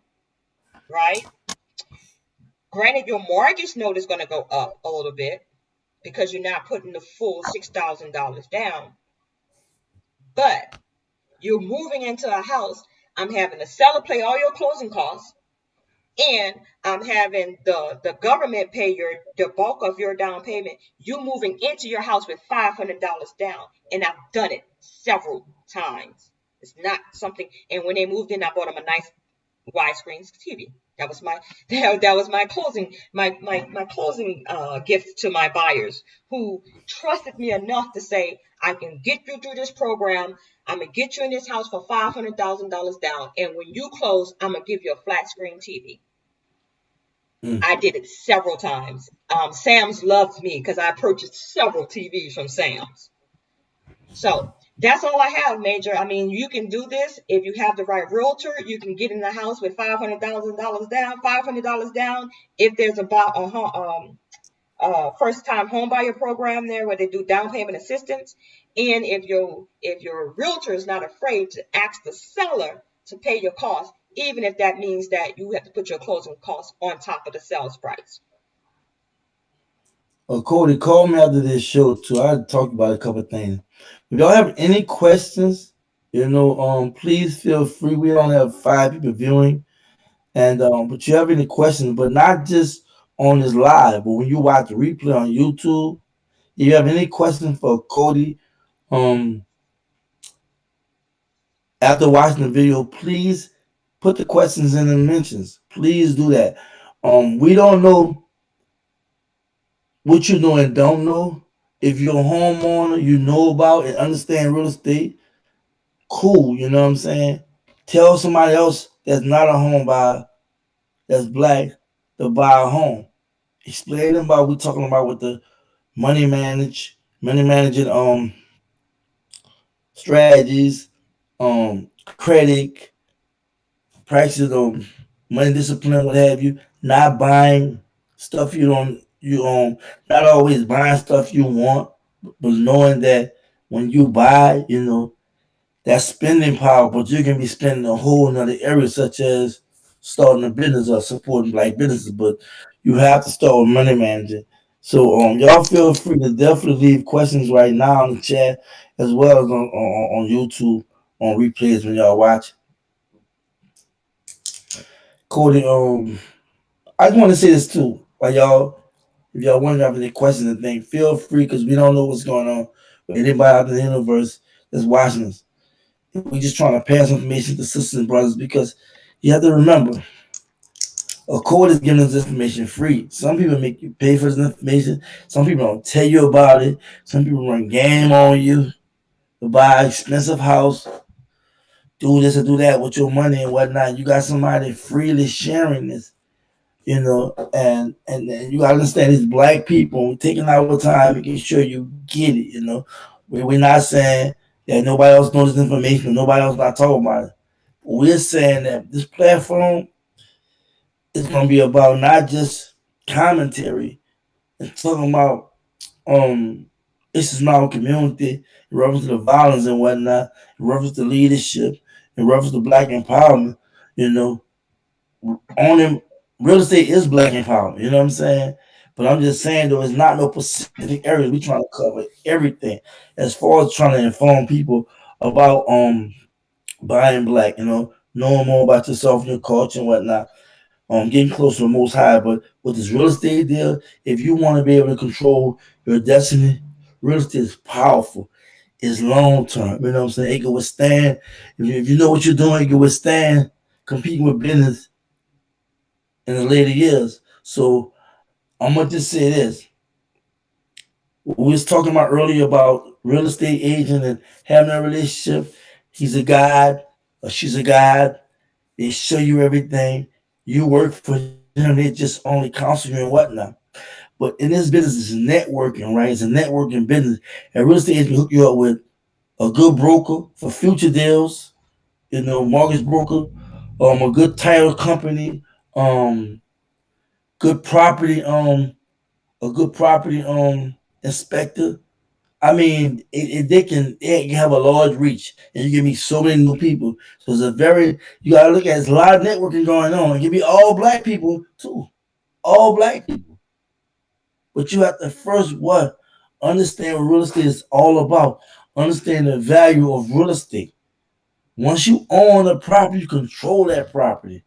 right? Granted, your mortgage note is going to go up a little bit because you're not putting the full $6,000 down. But you're moving into a house. I'm having the seller pay all your closing costs, and I'm having the government pay the bulk of your down payment. You moving into your house with $500 down, and I've done it several times. It's not something. And when they moved in, I bought them a nice widescreen TV. That was my closing gift to my buyers who trusted me enough to say, I can get you through this program. I'm gonna get you in this house for $500,000 down, and when you close, I'm gonna give you a flat screen TV. I did it several times. Sam's loved me because I purchased several TVs from Sam's. So that's all I have, Major. I mean, you can do this if you have the right realtor. You can get in the house with $500,000 down, $500 down. If there's a first-time home buyer program there where they do down payment assistance, and if your realtor is not afraid to ask the seller to pay your costs, even if that means that you have to put your closing costs on top of the sales price. Cody, call me after this show too. I talked about a couple of things. If y'all have any questions, please feel free. We only have 5 people viewing, and but you have any questions, but not just on this live, but when you watch the replay on YouTube, if you have any questions for Cody, um, after watching the video, please put the questions in the mentions. Please do that. We don't know what you know and don't know. If you're a homeowner, you know about and understand real estate, cool, you know what I'm saying? Tell somebody else that's not a home buyer, that's black, to buy a home. Explain them about what we're talking about with the money managing strategies, credit, practice money discipline, what have you, not buying stuff not always buying stuff you want, but knowing that when you buy, that's spending power, but you can be spending a whole nother area, such as starting a business or supporting black businesses. But you have to start with money managing. So y'all feel free to definitely leave questions right now in the chat, as well as on YouTube on replays when y'all watch. Cody, I just want to say this too, like y'all. If y'all want to have any questions and things, feel free because we don't know what's going on with anybody out in the universe that's watching us. We're just trying to pass information to sisters and brothers because you have to remember A court is giving this information free. Some people make you pay for this information. Some people don't tell you about it. Some people run game on you to buy an expensive house, do this or do that with your money and whatnot. You got somebody freely sharing this, and you gotta understand these black people. We're taking our time making sure you get it. We're not saying that nobody else knows this information, nobody else not talking about it. We're saying that this platform is gonna be about not just commentary and talking about this is my community in reference to the violence and whatnot, in reference to leadership, in reference to black empowerment. You know, owning real estate is black empowerment. You know what I'm saying? But I'm just saying though, it's not no specific areas. We trying to cover everything as far as trying to inform people about buying black. Knowing more about yourself and your culture and whatnot. Getting closer to the Most High. But with this real estate deal, if you want to be able to control your destiny, real estate is powerful. It's long term. You know what I'm saying? It can withstand. If you know what you're doing, it can withstand competing with business in the later years. So I'm gonna just say this. We was talking about earlier about real estate agent and having a relationship. He's a guide or she's a guide. They show you everything. You work for them. They just only counsel you and whatnot. But in this business, it's networking, right? It's a networking business. And real estate agent hook you up with a good broker for future deals, mortgage broker, a good title company, um, good property, a good property inspector. I mean, they can have a large reach, and you can meet so many new people. So it's a very you gotta look at. There's a lot of networking going on. It can be all black people too, all black people. But you have to first understand what real estate is all about. Understand the value of real estate. Once you own a property, you control that property.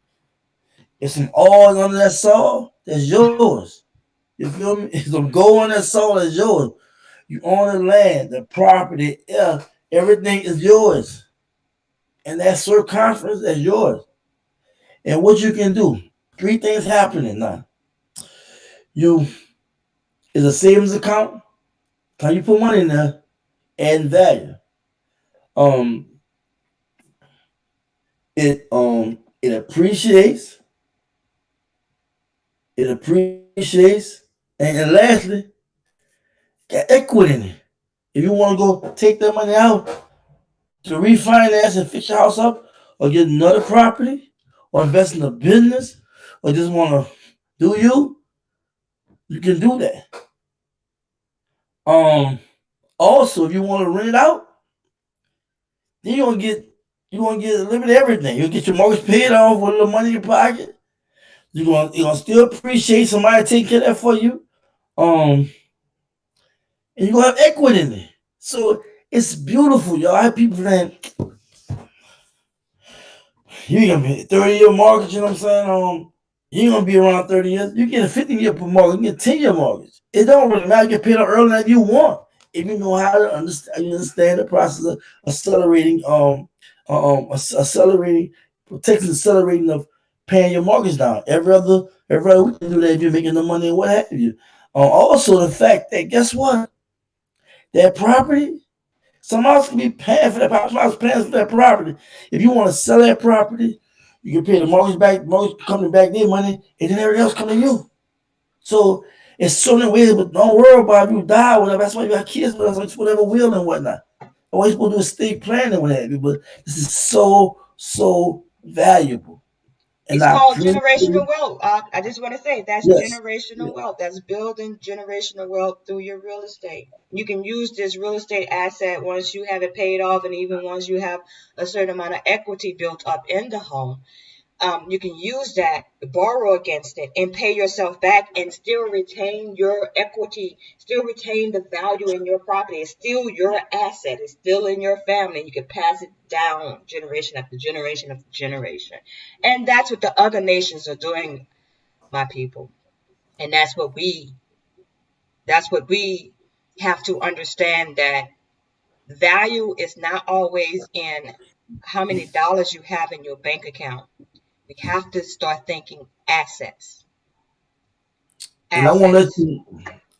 If some oil under that soil, that's yours. You feel me? If some gold on that soil, that's yours. You own the land, the property, everything is yours. And that circumference, that's yours. And what you can do, three things happening now. You is a savings account. Can you put money in there? Add value. Um, it appreciates. It appreciates. And lastly, got equity in it. If you want to go take that money out to refinance and fix your house up, or get another property, or invest in a business, or just want to do you can do that. Um, Also, if you want to rent it out, then you're gonna get a little bit of everything. You'll get your mortgage paid off with a little money in your pocket. You're gonna still appreciate somebody taking care of that for you. Um, and you're gonna have equity in it. So it's beautiful, y'all. I have people saying you ain't gonna be 30-year mortgage, you know what I'm saying? You ain't gonna be around 30 years. You get a 15-year mortgage, you get a 10-year mortgage. It don't really matter. You get paid out earlier than you want. If you know how to understand the process of accelerating, accelerating, protecting, accelerating of paying your mortgage down. Every other week you do that if you're making the money and what have you. Also the fact that guess what? That property, someone else can be paying for that property. Someone else paying for that property. If you want to sell that property, you can pay the mortgage company back their money, and then everything else come to you. So it's so many ways, but don't worry about if you die or whatever. That's why you got kids with us, whatever will and whatnot. All you're supposed to do is estate planning and what have you. But this is so valuable. And It's I called appreciate generational it. wealth. I just want to say that's Yes. generational Yeah. wealth. That's building generational wealth through your real estate. You can use this real estate asset once you have it paid off, and even once you have a certain amount of equity built up in the home. You can use that, borrow against it, and pay yourself back and still retain your equity, still retain the value in your property. It's still your asset. It's still in your family. You can pass it down generation after generation after generation. And that's what the other nations are doing, my people. And that's what we have to understand, that value is not always in how many dollars you have in your bank account. We have to start thinking assets. And I want to let Assets. you,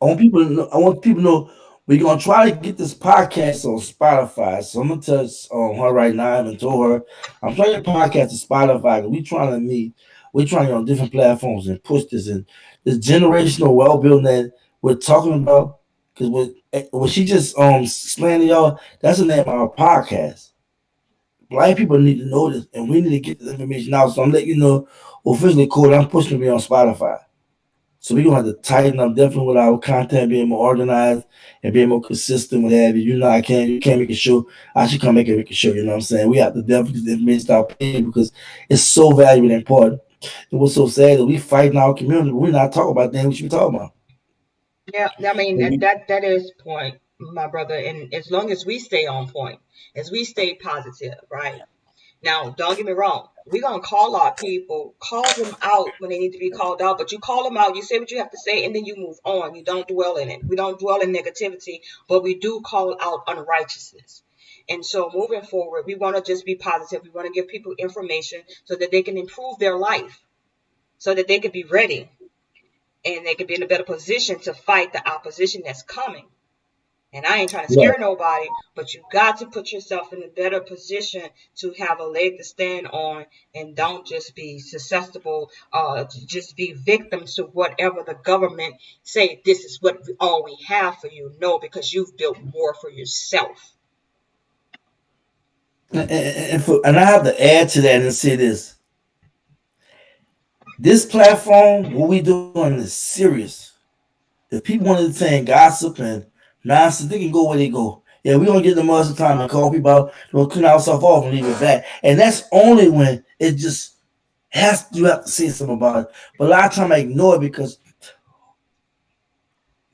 I want people to know we're gonna try to get this podcast on Spotify. So I'm gonna tell her right now. I haven't told her. I'm trying to get podcast to Spotify. 'Cause we trying to meet. We're trying to get on different platforms and push this and this generational well building that we're talking about. Because what she just explained to y'all, that's the name of our podcast. Black people need to know this, and we need to get this information out. So I'm letting you know officially, Cody, I'm pushing to be on Spotify. So we're gonna have to tighten up definitely with our content, being more organized and being more consistent with that. You know, you can't make a show. I should come make a show. You know what I'm saying? We have to definitely get the information start paying because it's so valuable and important. And what's so sad is we fight in our community, but we're not talking about things we should be talking about. Yeah, I mean And that is point, my brother. And as long as we stay on point, as we stay positive, right? Now, don't get me wrong. We're gonna call our people, call them out when they need to be called out. But you call them out, you say what you have to say, and then you move on. You don't dwell in it. We don't dwell in negativity, but we do call out unrighteousness. And so, moving forward, we want to just be positive. We want to give people information so that they can improve their life, so that they can be ready and they can be in a better position to fight the opposition that's coming. And I ain't trying to right. scare nobody, but you got to put yourself in a better position to have a leg to stand on and don't just be susceptible, just be victims to whatever the government say, this is what all we have for you. No, because you've built more for yourself. And I have to add to that and say this: this platform, what we doing is serious. If people want to entertain gossip and nonsense, they can go where they go. Yeah, we don't get the most of the time and call people out, clean ourselves off and leave it back. And that's only when it just you have to say something about it. But a lot of time I ignore it because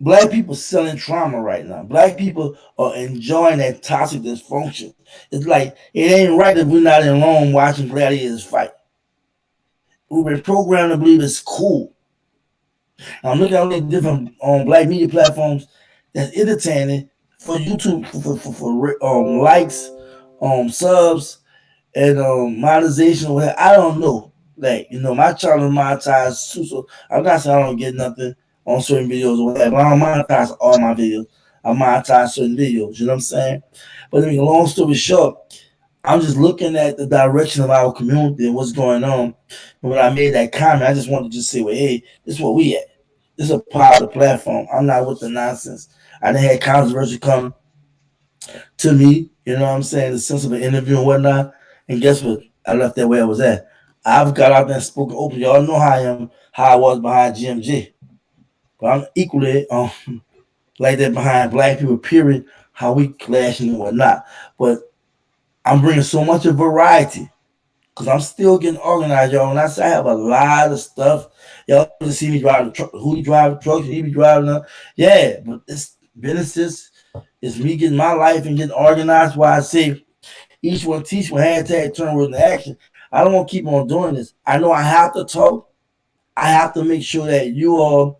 black people selling trauma right now. Black people are enjoying that toxic dysfunction. It's like it ain't right if we're not in Rome watching gladiators fight. We've been programmed to believe it's cool. I'm looking at all these different black media platforms that's entertaining for YouTube for likes, subs, and monetization. I don't know. Like my channel is monetized too, so I'm not saying I don't get nothing on certain videos or whatever. But I don't monetize all my videos. I monetize certain videos. You know what I'm saying? But I mean, long story short, I'm just looking at the direction of our community and what's going on. And when I made that comment, I just wanted to just say, well, hey, this is what we at. This is a part of the platform. I'm not with the nonsense. I done had controversy come to me, you know what I'm saying, the sense of an interview and whatnot. And guess what? I left that where I was at. I've got out there and spoken open. Y'all know how I am, how I was behind GMG. But I'm equally like that behind black people, period, how we clashing and whatnot. But I'm bringing so much of variety because I'm still getting organized, y'all. When I say I have a lot of stuff, y'all just see me driving the truck. Who you driving trucks? He be driving them. Yeah, but it's businesses. It's me getting my life and getting organized. Why I say each one teach one, hashtag turn words into action. I don't want to keep on doing this. I know I have to talk. I have to make sure that you all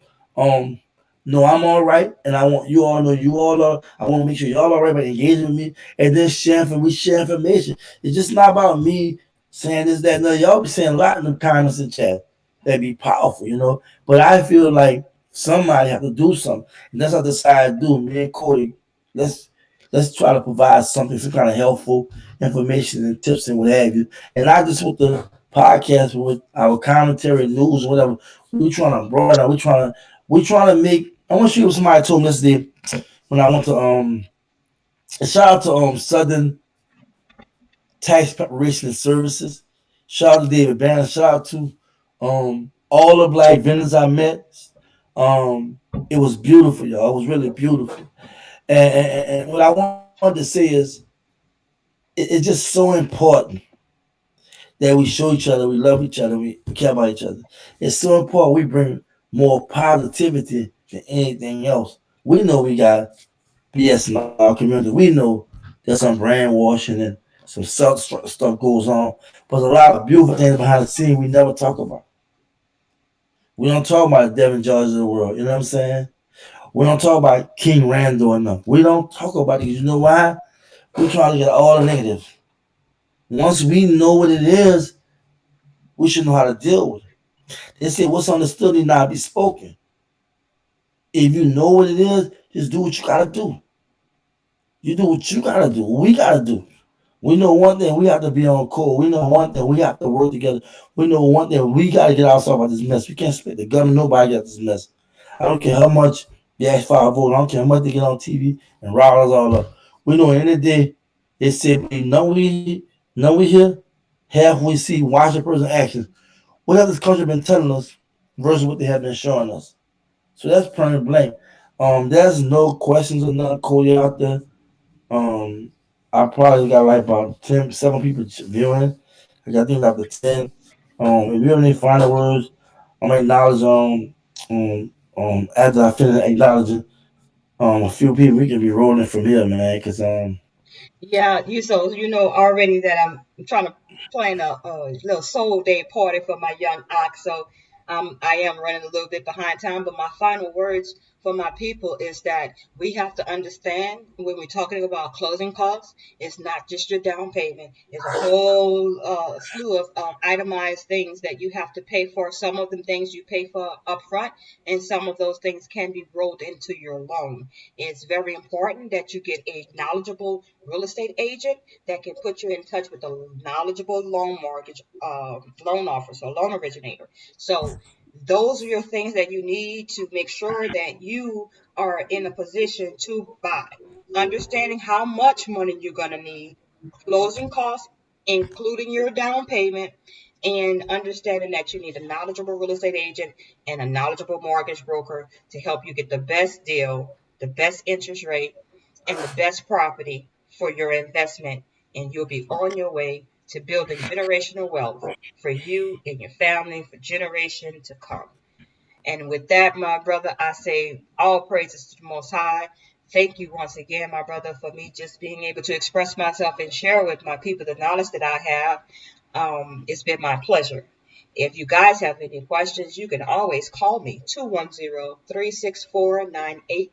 know I'm all right, and I want you all know you all are. I want to make sure y'all all right by engaging with me, and then we share information. It's just not about me saying this, that, no. Y'all be saying a lot in the comments and chat that be powerful, But I feel like somebody have to do something, and that's what I decided to do. Me and Cody, let's let's try to provide something, some kind of helpful information and tips and what have you, and not just with the podcast, but with our commentary, news, and whatever. We trying to broaden. We trying to make. I want to show you what somebody told me yesterday when I went to shout out to Southern Tax Preparation and Services. Shout out to David Banner. Shout out to all the black vendors I met. It was beautiful, y'all. It was really beautiful. And what I wanted to say is it's just so important that we show each other, we love each other, we care about each other. It's so important we bring more positivity than anything else. We know we got BS in our community. We know there's some brainwashing and some stuff goes on, but a lot of beautiful things behind the scene we never talk about. We don't talk about the Devin George of the world. You know what I'm saying? We don't talk about King Randall enough. We don't talk about it. You know why? We're trying to get all the negative. Once we know what it is, We should know how to deal with it. They say what's understood need not be spoken. If you know what it is, just do what you gotta do. You do what you gotta do. What we gotta do. We know one thing, we have to be on call. We know one thing, we have to work together. We know one thing, we got to get ourselves out of this mess. We can't split the government, nobody got this mess. I don't care how much they ask for our vote. I don't care how much they get on TV and rile us all up. We know at the end of the day, they said, know we hear, half we see, watch a person actions. What has this country been telling us versus what they have been showing us? So that's point blank. There's no questions or nothing, Cody, out there. Um, I probably got like about 10, 7 people viewing. I got things after 10. If you have any final words, I'm gonna acknowledge after I finish acknowledging a few people, we can be rolling from here, man. Cause Yeah, you know already that I'm trying to plan a little soul day party for my young ox. So I am running a little bit behind time. But my final words for my people is that we have to understand when we're talking about closing costs, it's not just your down payment. It's a whole slew of itemized things that you have to pay for. Some of them things you pay for upfront, and some of those things can be rolled into your loan. It's very important that you get a knowledgeable real estate agent that can put you in touch with a knowledgeable loan mortgage loan officer, loan originator. So those are your things that you need to make sure that you are in a position to buy. Understanding how much money you're going to need, closing costs, including your down payment, and understanding that you need a knowledgeable real estate agent and a knowledgeable mortgage broker to help you get the best deal, the best interest rate, and the best property for your investment. And you'll be on your way to building generational wealth for you and your family for generations to come. And with that, my brother, I say all praises to the Most High. Thank you once again, my brother, for me just being able to express myself and share with my people the knowledge that I have. It's been my pleasure. If you guys have any questions, you can always call me 210-364-9899.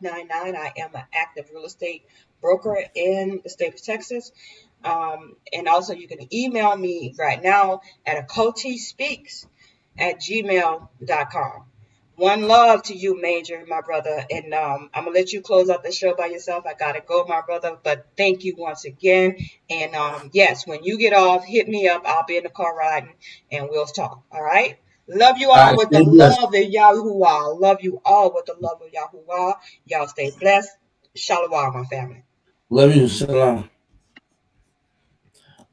I am an active real estate broker in the state of Texas. And also you can email me right now at Achoti Speaks at gmail.com. One love to you, Major, my brother. And I'm going to let you close out the show by yourself. I got to go, my brother. But thank you once again. And yes, when you get off, hit me up. I'll be in the car riding and we'll talk. All right? Love you all all right, with the stay blessed. love of Yahuwah. Love you all with the love of Yahuwah. Y'all stay blessed. Shalom, my family. Love you, shalom.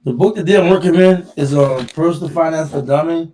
The book that I'm recommend is Personal Finance for Dummies.